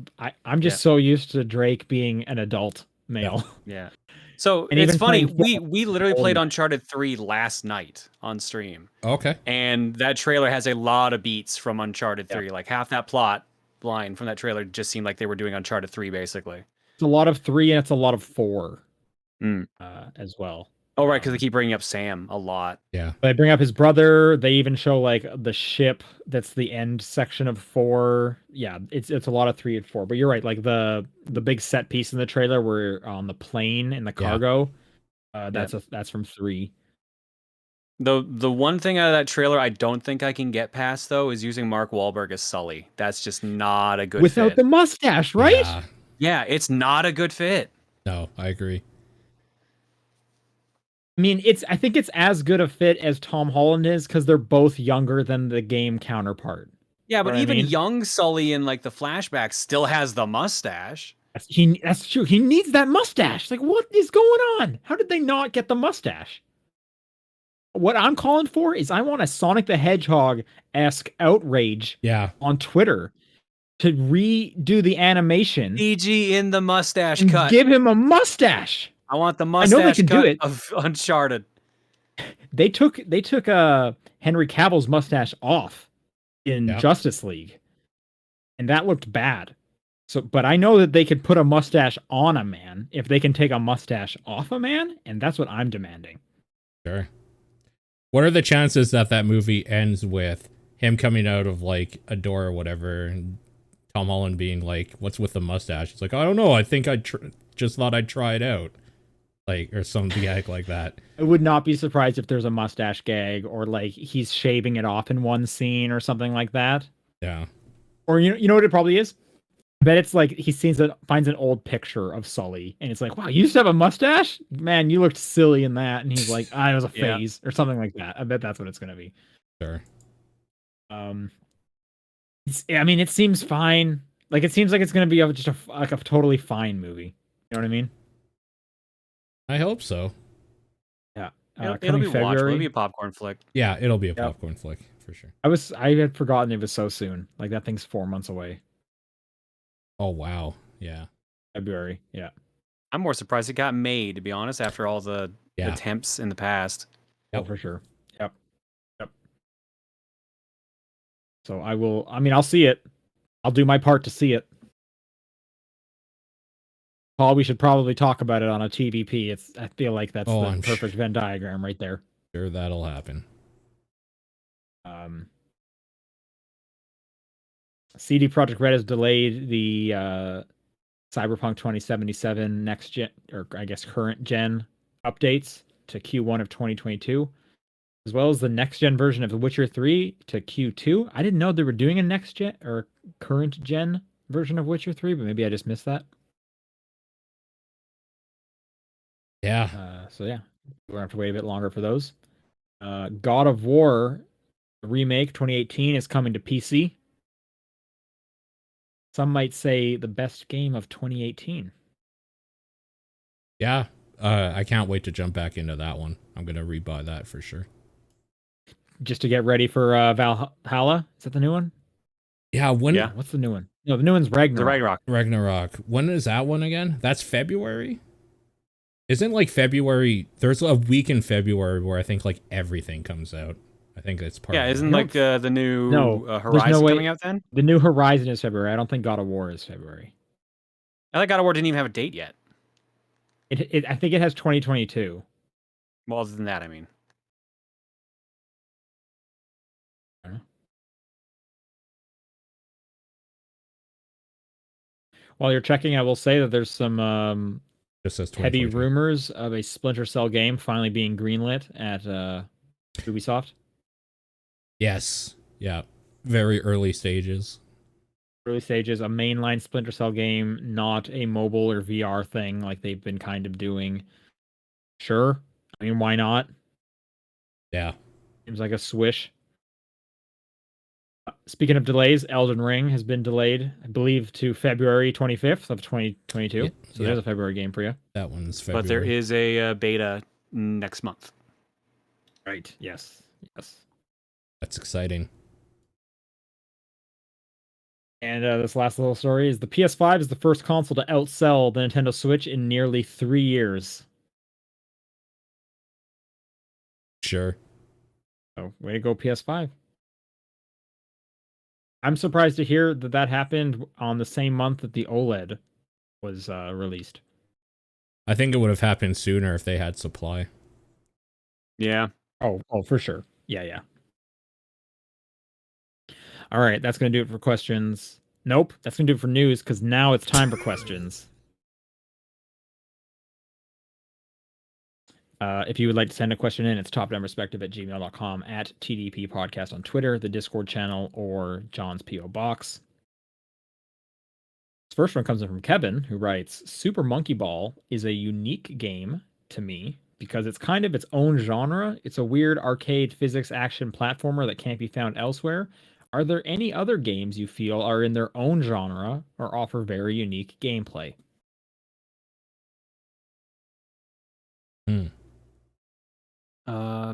I'm just so used to Drake being an adult male.
Yeah. So
And
it's
even
funny.
playing
We literally played Uncharted 3 last night on stream.
Okay.
And that trailer has a lot of beats from Uncharted 3. Like half that plot line from that trailer just seemed like they were doing Uncharted 3 basically.
It's a lot of 3 and it's a lot of 4 as well.
Oh, right, because they keep bringing up Sam a lot.
Yeah.
They bring up his brother. They even show like the ship that's the end section of 4. Yeah, it's a lot of 3 and 4. But you're right, like the big set piece in the trailer where on the plane and the cargo, that's from 3.
The one thing out of that trailer I don't think I can get past though is using Mark Wahlberg as Sully. That's just not a good
without
fit.
the mustache, right?
Yeah, it's not a good fit.
No, I agree.
I mean, I think it's as good a fit as Tom Holland is because they're both younger than the game counterpart.
Yeah, but even young Sully in like the flashbacks still has the mustache.
That's true. He needs that mustache. Like, what is going on? How did they not get the mustache? What I'm calling for is I want a Sonic the Hedgehog-esque outrage on Twitter to redo the animation.
PG in the mustache
and
cut.
Give him a mustache.
I want the mustache cut of Uncharted.
They took Henry Cavill's mustache off in Justice League, and that looked bad. So, but I know that they could put a mustache on a man if they can take a mustache off a man, and that's what I'm demanding.
Sure. What are the chances that movie ends with him coming out of like a door or whatever, and Tom Holland being like, "What's with the mustache?" It's like, I don't know. I think I just thought I'd try it out. Like, or some gag like that.
I would not be surprised if there's a mustache gag or like he's shaving it off in one scene or something like that.
Yeah.
Or you know what it probably is? I bet it's like he finds an old picture of Sully and it's like, wow, you used to have a mustache? Man, you looked silly in that. And he's like, it was a phase or something like that. I bet that's what it's going to be.
Sure.
I mean, it seems fine. Like it seems like it's gonna be just like a totally fine movie. You know what I mean?
I hope so.
Yeah.
It'll
Coming
be watchable.
February.
It'll be a popcorn flick.
Yeah, it'll be a
Yep.
popcorn flick for sure.
I had forgotten it was so soon. Like that thing's 4 months away.
Oh wow, yeah,
February. Yeah.
I'm more surprised it got made, to be honest, after all the
yeah.
attempts in the past.
Oh,
Yep.
for sure. Yep. Yep. So I mean, I'll see it. I'll do my part to see it. Paul, we should probably talk about it on a TDP. I feel like that's the
I'm
perfect Venn diagram right there.
Sure that'll happen.
CD Projekt Red has delayed the Cyberpunk 2077 next gen, or I guess current gen updates to Q1 of 2022, as well as the next gen version of The Witcher 3 to Q2. I didn't know they were doing a next gen or current gen version of Witcher 3, but maybe I just missed that.
Yeah.
So yeah, we're gonna have to wait a bit longer for those. God of War remake 2018 is coming to PC. Some might say the best game of 2018.
Yeah. I can't wait to jump back into that one. I'm gonna rebuy that for sure.
Just to get ready for Valhalla. Is that the new one?
Yeah. When?
Yeah.
What's the new one? No, the new one's Ragnarok.
The Ragnarok.
Ragnarok. When is that one again? That's February? Isn't like February? There's a week in February where I think like everything comes out. I think that's part.
Yeah,
of
isn't
it.
like the new
there's
Horizon
no way-
coming out then?
The new Horizon is February. I don't think God of War is February.
I think God of War didn't even have a date yet.
I think it has 2022.
Well, other than that, I mean.
While you're checking, I will say that there's some
Just says
heavy
2022.
rumors of a Splinter Cell game finally being greenlit at Ubisoft.
Yes. Yeah. Very early stages.
Early stages, a mainline Splinter Cell game, not a mobile or VR thing like they've been kind of doing. Sure. I mean, why not?
Yeah.
Seems like a swish. Speaking of delays, Elden Ring has been delayed, I believe, to February 25th of 2022.
Yeah,
So there's a February game for you.
That one's February.
But there is a beta next month.
Right. Yes. Yes.
That's exciting.
And this last little story is the PS5 is the first console to outsell the Nintendo Switch in nearly 3 years.
Sure.
So, way to go, PS5. I'm surprised to hear that happened on the same month that the OLED was released.
I think it would have happened sooner if they had supply.
Yeah.
Oh, for sure. Yeah. All right, that's going to do it for questions. Nope, that's going to do it for news because now it's time for questions. If you would like to send a question in, it's topdownperspective@gmail.com, at TDP Podcast on Twitter, the Discord channel, or John's P.O. Box. This first one comes in from Kevin, who writes, Super Monkey Ball is a unique game to me because it's kind of its own genre. It's a weird arcade physics action platformer that can't be found elsewhere. Are there any other games you feel are in their own genre or offer very unique gameplay?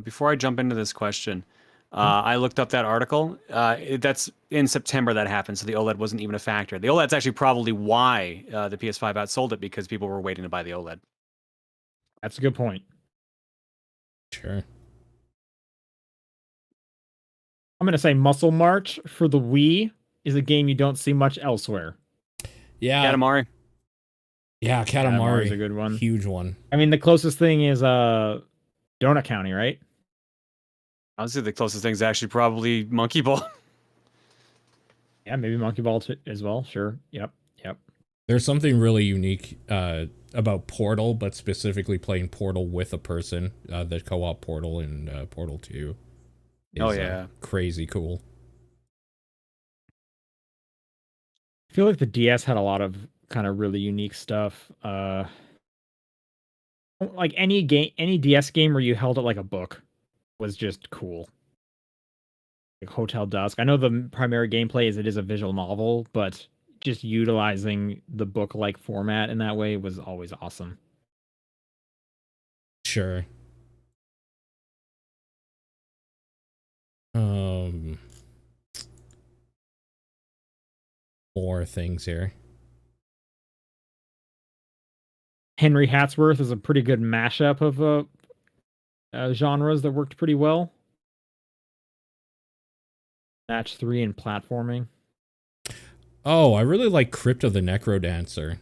Before I jump into this question, I looked up that article. That's in September that happened, so the OLED wasn't even a factor. The OLED's actually probably why the PS5 outsold it, because people were waiting to buy the OLED.
That's a good point.
Sure.
I'm going to say Muscle March for the Wii is a game you don't see much elsewhere.
Yeah.
Katamari.
Yeah, Katamari
is a good one.
Huge one.
I mean, the closest thing is Donut County, right?
I would say the closest thing is actually probably Monkey Ball.
Yeah, maybe Monkey Ball as well. Sure. Yep.
There's something really unique about Portal, but specifically playing Portal with a person. The co-op Portal in Portal 2. Is, crazy cool.
I feel like the DS had a lot of kind of really unique stuff. Like any DS game where you held it like a book was just cool. Hotel Dusk. I know the primary gameplay is it is a visual novel, but just utilizing the book-like format in that way was always awesome.
Sure. More things here.
Henry Hatsworth is a pretty good mashup of genres that worked pretty well. Match 3 and platforming.
Oh, I really like Crypt of the Necrodancer.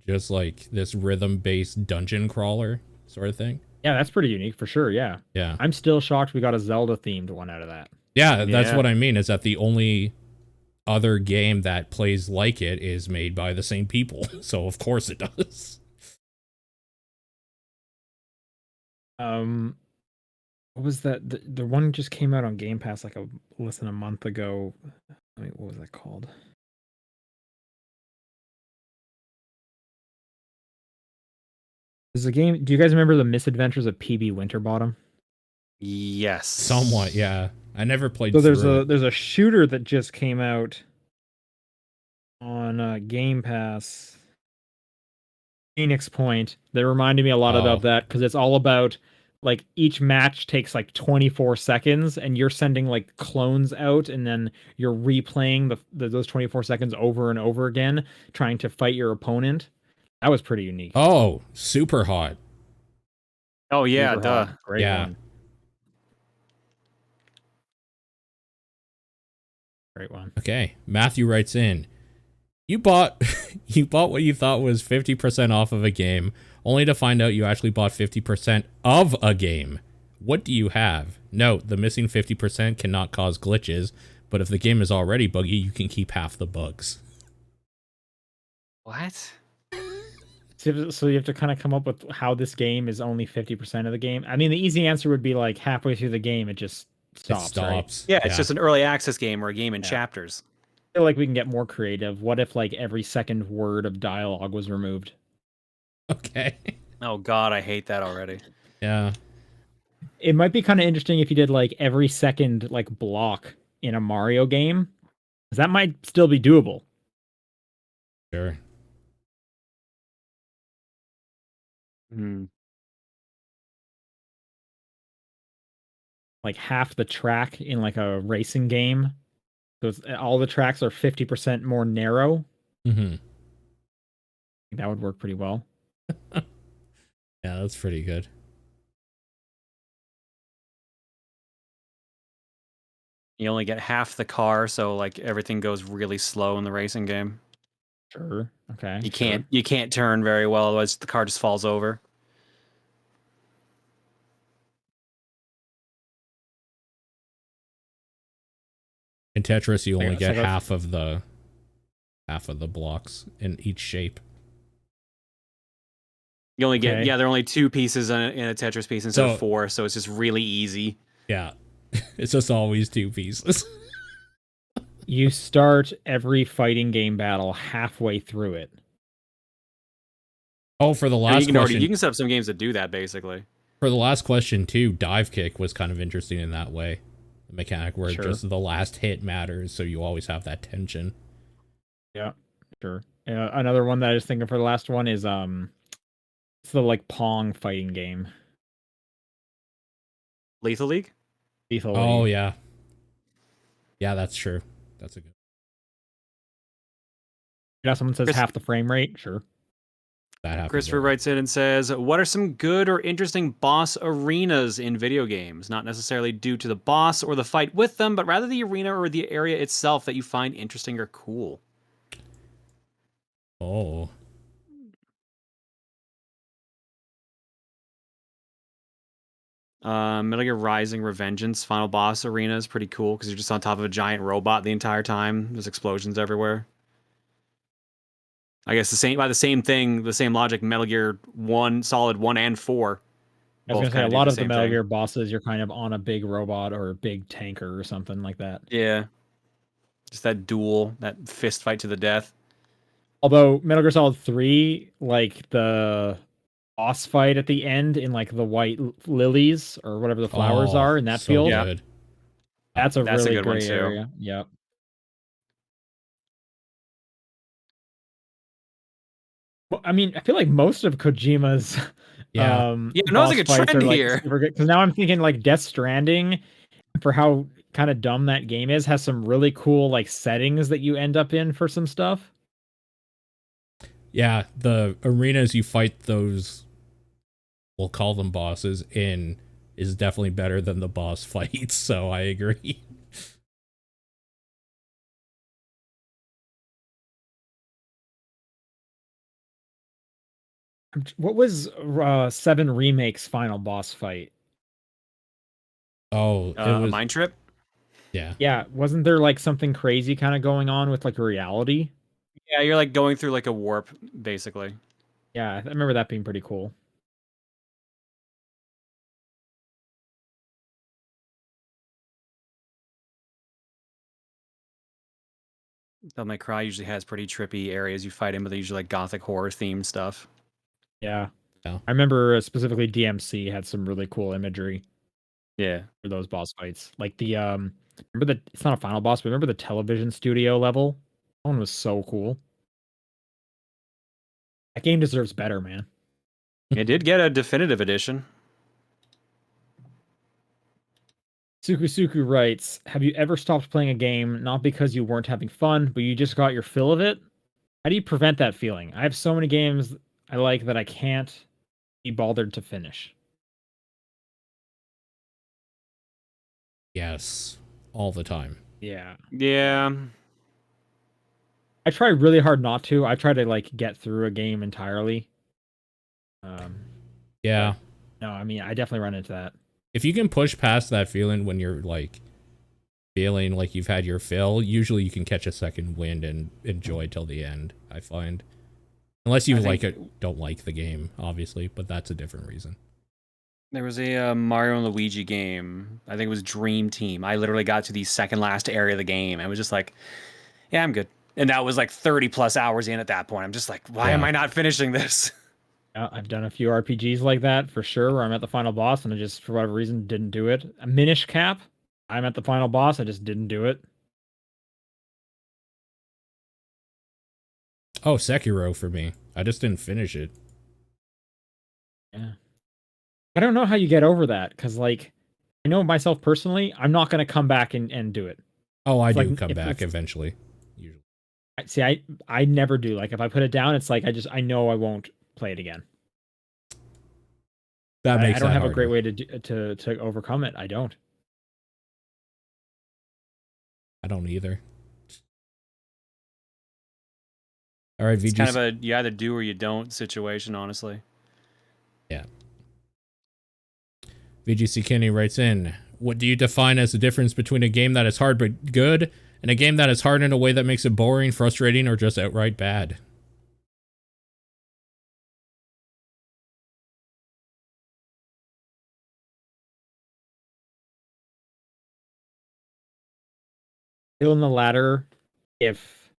Just like this rhythm-based dungeon crawler sort of thing.
Yeah, that's pretty unique for sure. Yeah.
Yeah.
I'm still shocked we got a Zelda themed one out of that.
Yeah, that's what I mean, is that the only other game that plays like it is made by the same people. So of course it does.
What was that? The one just came out on Game Pass like less than a month ago. Wait, what was that called? There's a game. Do you guys remember the Misadventures of PB Winterbottom?
Yes.
Somewhat, yeah. I never played
So
through it.
there's a shooter that just came out on Game Pass. Phoenix Point. That reminded me a lot about that because it's all about like each match takes like 24 seconds and you're sending like clones out and then you're replaying those 24 seconds over and over again trying to fight your opponent. That was pretty unique.
Oh, super hot.
Oh yeah,
Super
duh.
hot. Great
Yeah.
one. Great one.
Okay. Matthew writes in, you bought what you thought was 50% off of a game, only to find out you actually bought 50% of a game. What do you have? Note, the missing 50% cannot cause glitches, but if the game is already buggy, you can keep half the bugs.
What?
So you have to kind of come up with how this game is only 50% of the game. I mean, the easy answer would be like halfway through the game, it just stops. Right?
Yeah, it's just an early access game or a game in chapters.
I feel like we can get more creative. What if like every second word of dialogue was removed?
Okay.
Oh god, I hate that already.
Yeah.
It might be kind of interesting if you did like every second like block in a Mario game. 'Cause that might still be doable.
Sure.
Like half the track in like a racing game. So all the tracks are 50% more narrow.
Mm-hmm.
That would work pretty well.
Yeah, that's pretty good.
You only get half the car, so like everything goes really slow in the racing game.
Sure. Okay.
You can't turn very well, otherwise the car just falls over.
In Tetris, you only
Yeah,
get
so
half of the blocks in each shape.
You only get there are only 2 pieces in a Tetris piece instead of 4, so it's just really easy.
Yeah, it's just always 2 pieces.
You start every fighting game battle halfway through it.
Oh, for the last question,
you can set up some games that do that basically.
For the last question too, dive kick was kind of interesting in that way. The mechanic where just the last hit matters, so you always have that tension.
Yeah, sure. Another one that I was thinking for the last one is it's the like Pong fighting game.
Lethal League?
Lethal League.
Oh yeah. Yeah, that's true. That's a good.
Yeah, someone says half the frame rate. Sure.
That happens.
Christopher writes in and says, what are some good or interesting boss arenas in video games? Not necessarily due to the boss or the fight with them, but rather the arena or the area itself that you find interesting or cool.
Oh.
Metal Gear Rising Revengeance final boss arena is pretty cool because you're just on top of a giant robot the entire time. There's explosions everywhere. I guess the same logic, Metal Gear 1, Solid 1 and 4.
I was going to say, a lot of the Metal Gear bosses, you're kind of on a big robot or a big tanker or something like that.
Yeah. Just that duel, that fist fight to the death.
Although Metal Gear Solid 3, like the boss fight at the end in like the white lilies or whatever the flowers are in that field.
Good.
That's a
That's a
really
good one
gray
too.
area. Yep. Well, I mean, I feel like most of Kojima's
Yeah.
Yeah, no, it's
boss
like a
fights are
trend
like
here.
super good. Because now I'm thinking like Death Stranding, for how kind of dumb that game is, has some really cool like settings that you end up in for some stuff.
Yeah, the arenas you fight those, we'll call them bosses, in is definitely better than the boss fights, so I agree.
What was 7 Remake's final boss fight?
Oh, it
A
was,
mind trip.
yeah.
Yeah, wasn't there like something crazy kind of going on with like reality?
Yeah, you're like going through like a warp, basically.
Yeah, I remember that being pretty cool.
Devil May Cry usually has pretty trippy areas you fight in, but they're usually like gothic horror themed stuff.
Yeah.
Yeah.
I remember specifically DMC had some really cool imagery
Yeah.
for those boss fights. Like the remember the it's not a final boss, but remember the television studio level? That one was so cool. That game deserves better, man.
It did get a definitive edition.
Suku writes, "Have you ever stopped playing a game not because you weren't having fun, but you just got your fill of it? How do you prevent that feeling? I have so many games I like that I can't be bothered to finish."
Yes. All the time.
Yeah.
Yeah.
I try really hard not to. I try to like get through a game entirely. Um,
Yeah.
no, I mean, I definitely run into that.
If you can push past that feeling when you're like feeling like you've had your fill, usually you can catch a second wind and enjoy till the end, I find. Unless you don't like the game, obviously, but that's a different reason.
There was a Mario and Luigi game. I think it was Dream Team. I literally got to the second last area of the game and was just like, yeah, I'm good. And that was like 30 plus hours in at that point. I'm just like, why am I not finishing this?
Yeah, I've done a few RPGs like that for sure, where I'm at the final boss and I just, for whatever reason, didn't do it. A Minish Cap, I'm at the final boss, I just didn't do it.
Oh, Sekiro for me. I just didn't finish it.
Yeah. I don't know how you get over that, because like, I know myself personally, I'm not going to come back and do it.
Oh, I
It's
do
like,
come
if
back
it's,
eventually. Usually.
see, I never do. Like, if I put it down, it's like I know I won't play it again.
That makes
I don't
that
have
harder.
a great way to overcome it. I don't.
I don't either. All right, VG.
It's kind of a you either do or you don't situation, honestly.
Yeah. VGC Kenny writes in, what do you define as the difference between a game that is hard but good and a game that is hard in a way that makes it boring, frustrating, or just outright bad?
Still in the latter, if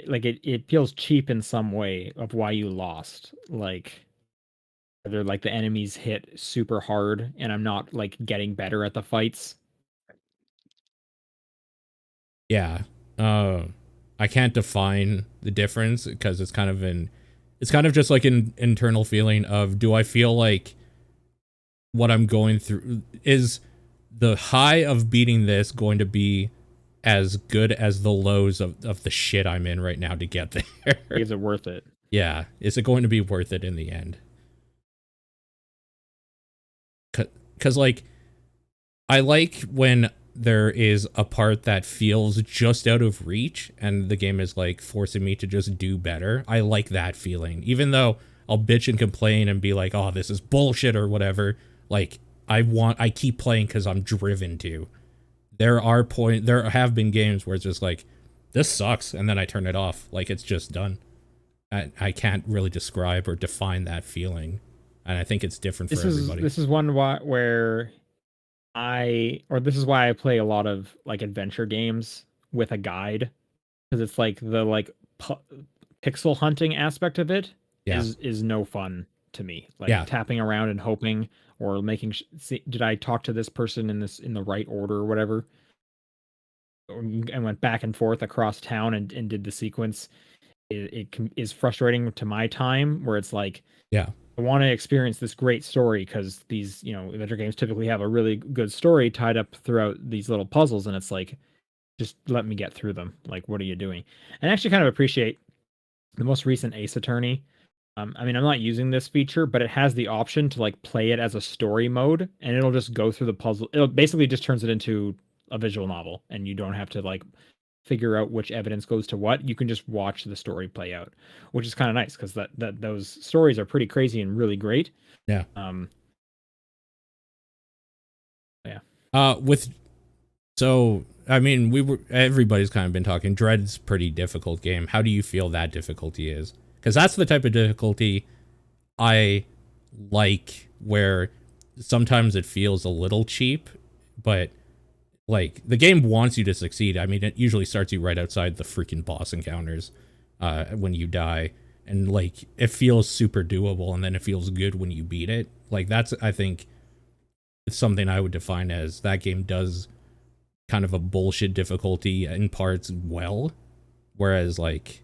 like it feels cheap in some way of why you lost, like whether like the enemies hit super hard and I'm not like getting better at the fights.
Yeah. I can't define the difference because it's kind of just like an internal feeling of, do I feel like what I'm going through is the high of beating this going to be as good as the lows of the shit I'm in right now to get there?
Is it worth it?
Yeah. Is it going to be worth it in the end? Because like, I like when there is a part that feels just out of reach and the game is like forcing me to just do better. I like that feeling. Even though I'll bitch and complain and be like, oh, this is bullshit or whatever. Like, I keep playing because I'm driven to. There have been games where it's just like, this sucks, and then I turn it off. Like, it's just done. I can't really describe or define that feeling. And I think it's different for everybody.
This is one where this is why I play a lot of like adventure games with a guide, because it's like the like pixel hunting aspect of it is no fun to me. Like tapping around and hoping, or did I talk to this person in the right order or whatever, and went back and forth across town and did the sequence. Is frustrating to my time, where it's like,
Yeah.
I want to experience this great story because these, adventure games typically have a really good story tied up throughout these little puzzles, and it's like, just let me get through them. Like, what are you doing? And I actually kind of appreciate the most recent Ace Attorney. I mean, I'm not using this feature, but it has the option to like play it as a story mode, and it'll just go through the puzzle. It basically just turns it into a visual novel, and you don't have to like figure out which evidence goes to what. You can just watch the story play out, which is kind of nice because that those stories are pretty crazy and really great.
Yeah.
Yeah.
So I mean, everybody's kind of been talking. Dread's pretty difficult game. How do you feel that difficulty is? Because that's the type of difficulty I like, where sometimes it feels a little cheap, but like the game wants you to succeed. I mean, it usually starts you right outside the freaking boss encounters when you die, and like it feels super doable, and then it feels good when you beat it. Like that's, I think, it's something I would define as that game does kind of a bullshit difficulty in parts well, whereas like,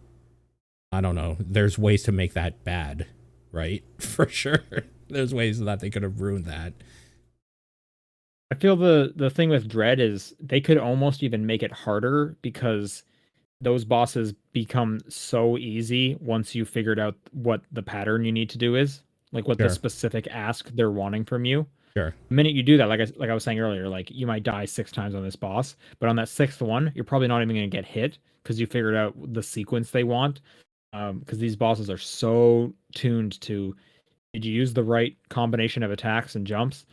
I don't know, there's ways to make that bad, right? For sure. There's ways that they could have ruined that.
I feel the thing with Dread is they could almost even make it harder, because those bosses become so easy once you figured out what the pattern you need to do is, like what the
Sure.
specific ask they're wanting from you.
Sure.
The minute you do that, like I was saying earlier, like you might die 6 times on this boss, but on that sixth one, you're probably not even going to get hit because you figured out the sequence they want. Because these bosses are so tuned to, did you use the right combination of attacks and jumps?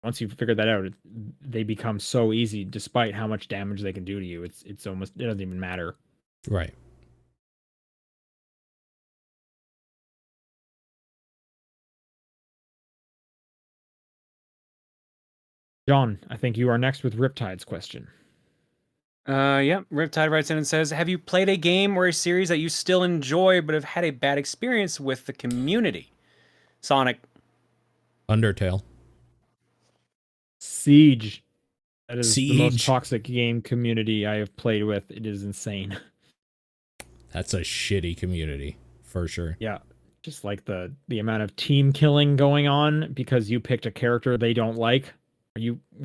Once you figure that out, they become so easy, despite how much damage they can do to you. It's almost, it doesn't even matter.
Right.
John, I think you are next with Riptide's question.
Yeah, Riptide writes in and says, have you played a game or a series that you still enjoy but have had a bad experience with the community? Sonic.
Undertale.
Siege. That is the most
Siege.
toxic game community I have played with. It is insane.
That's a shitty community, for sure.
Yeah. Just like the amount of team killing going on because you picked a character they don't like.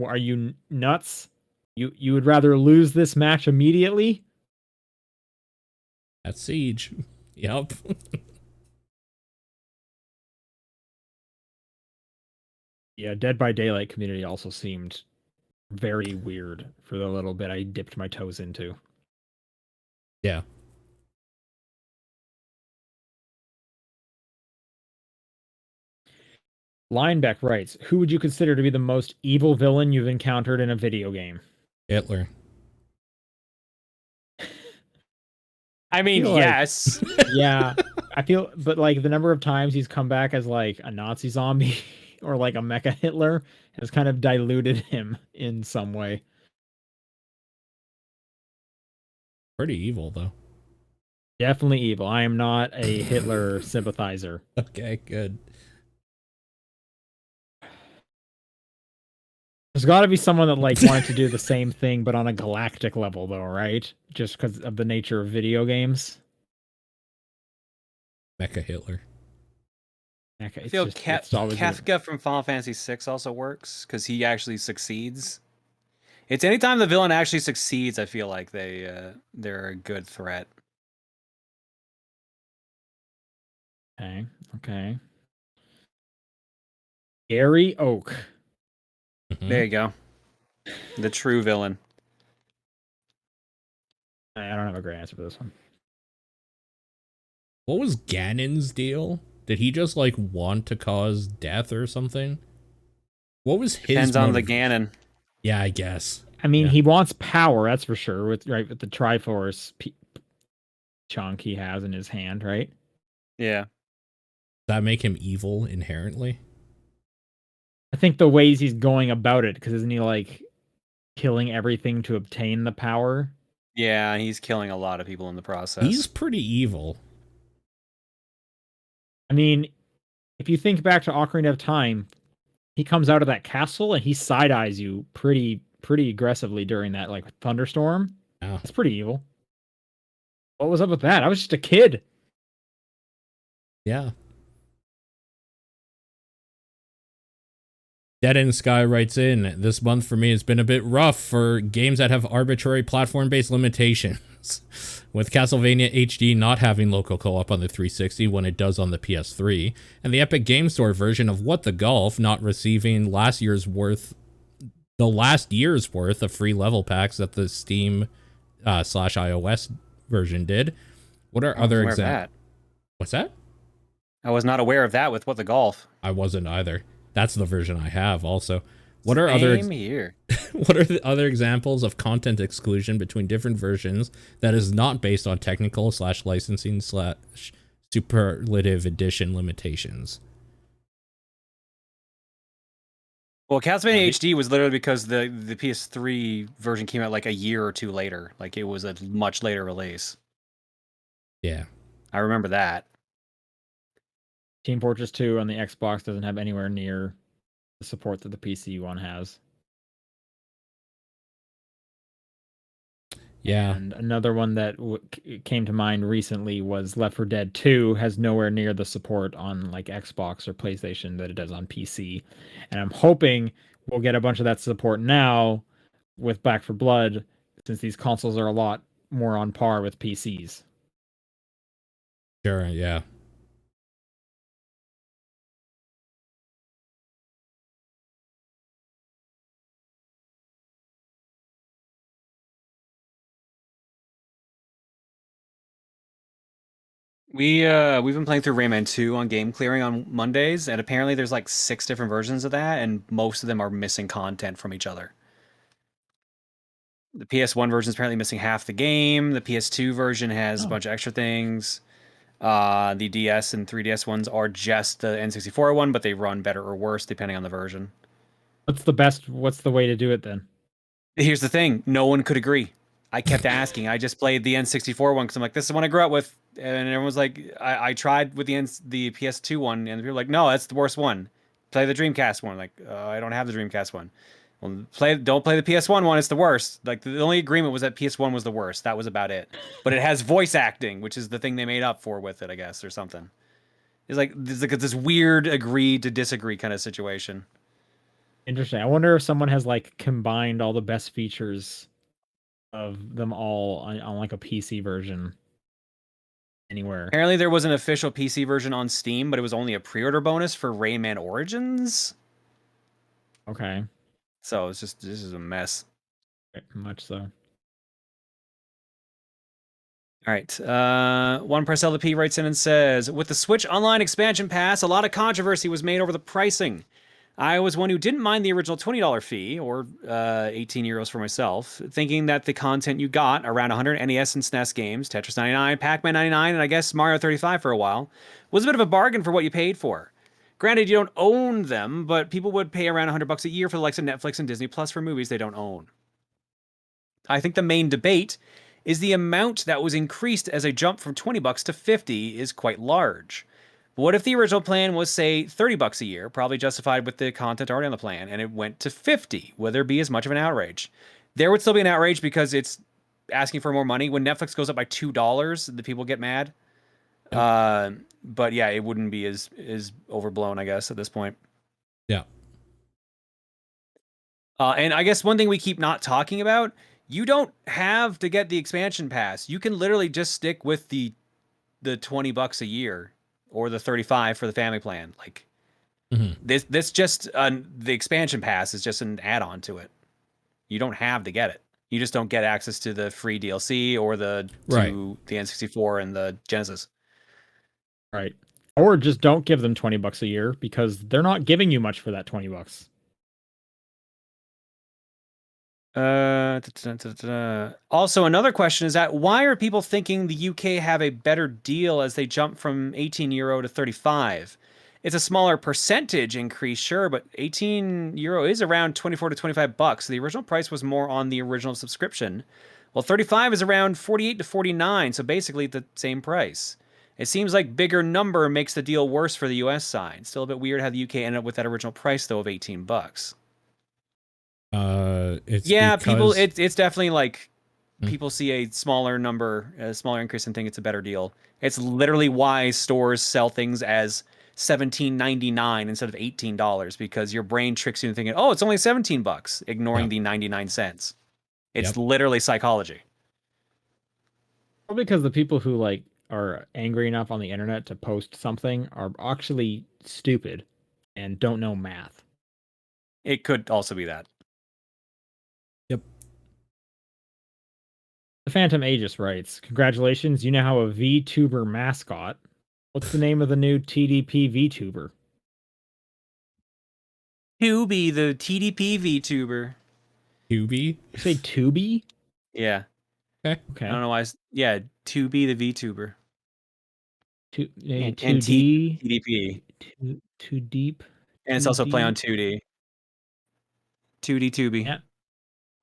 Are you nuts? You would rather lose this match immediately?
That's Siege. Yep.
Yeah, Dead by Daylight community also seemed very weird for the little bit I dipped my toes into.
Yeah.
Lineback writes, who would you consider to be the most evil villain you've encountered in a video game?
Hitler.
I mean, yes.
Yeah. I feel, but like the number of times he's come back as like a Nazi zombie or like a mecha Hitler has kind of diluted him in some way.
Pretty evil, though.
Definitely evil. I am not a Hitler sympathizer.
Okay, good.
There's got to be someone that like wanted to do the same thing, but on a galactic level, though, right? Just because of the nature of video games.
Mecha Hitler.
I feel Kafka from Final Fantasy VI also works because he actually succeeds. It's anytime the villain actually succeeds, I feel like they're a good threat.
Okay. Gary Oak.
Mm-hmm.
There you go. The true villain.
I don't have a great answer for this one.
What was Ganon's deal? Did he just like want to cause death or something? What was his
Depends on the
motivation?
Ganon.
Yeah, I guess.
I mean,
Yeah.
he wants power, that's for sure, with the Triforce chunk he has in his hand, right?
Yeah.
Does that make him evil inherently?
I think the ways he's going about it, because isn't he like killing everything to obtain the power?
Yeah, he's killing a lot of people in the process.
He's pretty evil.
I mean, if you think back to Ocarina of Time, he comes out of that castle and he side eyes you pretty aggressively during that like thunderstorm.
Oh.
That's pretty evil. What was up with that? I was just a kid.
Yeah. Dead in Sky writes in, this month for me has been a bit rough for games that have arbitrary platform-based limitations. With Castlevania HD not having local co-op on the 360 when it does on the PS3, and the Epic Game Store version of What the Golf not receiving the last year's worth of free level packs that the Steam / iOS version did. What are other examples? What's that?
I was not aware of that with What the Golf.
I wasn't either. That's the version I have also. What
Same
are other
here.
What are the other examples of content exclusion between different versions that is not based on technical / licensing / superlative edition limitations?
Well, Castlevania HD was literally because the PS3 version came out like a year or two later. Like it was a much later release.
Yeah.
I remember that.
Team Fortress 2 on the Xbox doesn't have anywhere near the support that the PC one has.
Yeah.
And another one that came to mind recently was Left 4 Dead 2 has nowhere near the support on like Xbox or PlayStation that it does on PC. And I'm hoping we'll get a bunch of that support now with Back 4 Blood, since these consoles are a lot more on par with PCs.
Sure, yeah.
We've been playing through Rayman 2 on game clearing on Mondays, and apparently there's like 6 different versions of that, and most of them are missing content from each other. The PS1 version is apparently missing half the game. The PS2 version has a bunch of extra things. The DS and 3DS ones are just the N64 one, but they run better or worse depending on the version.
What's the way to do it then?
Here's the thing. No one could agree. I kept asking. I just played the N64 one because I'm like, this is the one I grew up with. And everyone's like, I tried with the PS2 one, and people were like, no, that's the worst one. Play the Dreamcast one. Like, I don't have the Dreamcast one. Well, don't play the PS1 one. It's the worst. Like, the only agreement was that PS1 was the worst. That was about it. But it has voice acting, which is the thing they made up for with it, I guess, or something. It's like this weird agree to disagree kind of situation.
Interesting. I wonder if someone has like combined all the best features of them all on like a PC version anywhere.
Apparently there was an official PC version on Steam, but it was only a pre-order bonus for Rayman Origins.
Okay.
So this is a mess.
Much so.
All right. One Press LP writes in and says, with the Switch Online expansion pass, a lot of controversy was made over the pricing. I was one who didn't mind the original $20 fee, or 18 euros for myself, thinking that the content you got, around 100 NES and SNES games, Tetris 99, Pac-Man 99, and I guess Mario 35 for a while, was a bit of a bargain for what you paid for. Granted, you don't own them, but people would pay around $100 a year for the likes of Netflix and Disney Plus for movies they don't own. I think the main debate is the amount that was increased as a jump from $20 to $50 is quite large. What if the original plan was, say, $30 a year, probably justified with the content already on the plan, and it went to $50? Would there be as much of an outrage? There would still be an outrage because it's asking for more money. When Netflix goes up by $2, the people get mad. But yeah, it wouldn't be as overblown, I guess, at this point.
Yeah.
And I guess one thing we keep not talking about, you don't have to get the expansion pass. You can literally just stick with the $20 a year or the 35 for the family plan. Like this just the expansion pass is just an add-on to it. You don't have to get it. You just don't get access to the free DLC or the N64 and the Genesis.
Right. Or just don't give them $20 a year because they're not giving you much for that $20.
Also, another question is that why are people thinking the UK have a better deal as they jump from 18 euro to 35? It's a smaller percentage increase, sure, but 18 euro is around 24 to 25 bucks. The original price was more on the original subscription. Well, 35 is around 48 to 49, so basically the same price. It seems like bigger number makes the deal worse for the US side. Still a bit weird how the UK ended up with that original price though of $18.
It's
Yeah, people.
because
It's definitely like
Hmm.
people see a smaller number, a smaller increase, and think it's a better deal. It's literally why stores sell things as $17.99 instead of $18 because your brain tricks you into thinking, oh, it's only $17, ignoring
Yeah.
the 99 cents. It's
Yep.
literally psychology.
Probably because the people who like are angry enough on the internet to post something are actually stupid and don't know math.
It could also be that.
Yep.
The Phantom Aegis writes, "Congratulations, you now have a VTuber mascot. What's the name of the new TDP VTuber?"
Tubi, the TDP VTuber.
Tubi.
You say Tubi?
Yeah.
Okay.
Okay.
I don't know why. Yeah, Tubi, the VTuber.
Maybe
And
2D.
TDP.
Too deep.
And it's also play on 2D. 2D Tubi.
Yeah.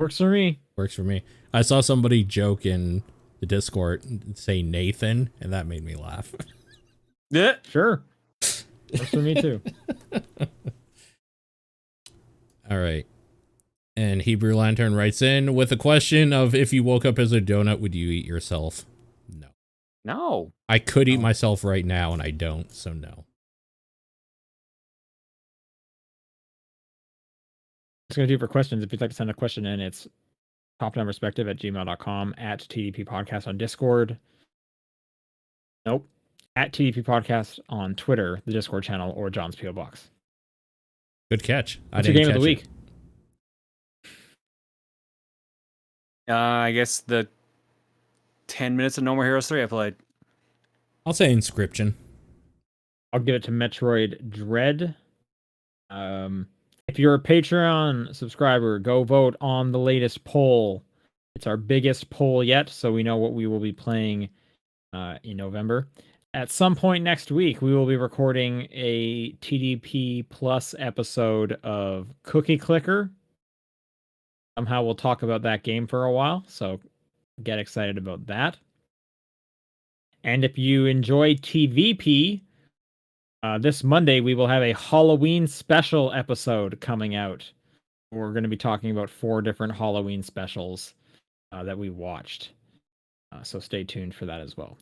Works for me.
Works for me. I saw somebody joke in the Discord and say Nathan, and that made me laugh.
Yeah.
Sure. Works for me too.
All right. And Hebrew Lantern writes in with a question of, if you woke up as a donut, would you eat yourself? No.
No.
I could eat
No.
myself right now, and I don't, so no.
It's going to do for questions. If you'd like to send a question in, it's topdownperspective@gmail.com, at TDP Podcast on Discord. Nope. At TDP Podcast on Twitter, the Discord channel, or John's P.O. Box.
Good catch.
What's your game of the week?
I guess the 10 minutes of No More Heroes 3 I played.
I'll say Inscription.
I'll give it to Metroid Dread. If you're a Patreon subscriber, go vote on the latest poll. It's our biggest poll yet, so we know what we will be playing in November. At some point next week, we will be recording a TDP Plus episode of Cookie Clicker. Somehow we'll talk about that game for a while, so get excited about that. And if you enjoy TVP, this Monday we will have a Halloween special episode coming out. We're going to be talking about 4 different Halloween specials that we watched. So stay tuned for that as well.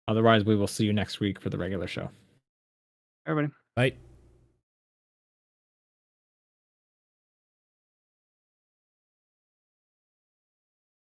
Otherwise, we will see you next week for the regular show.
Everybody.
Bye.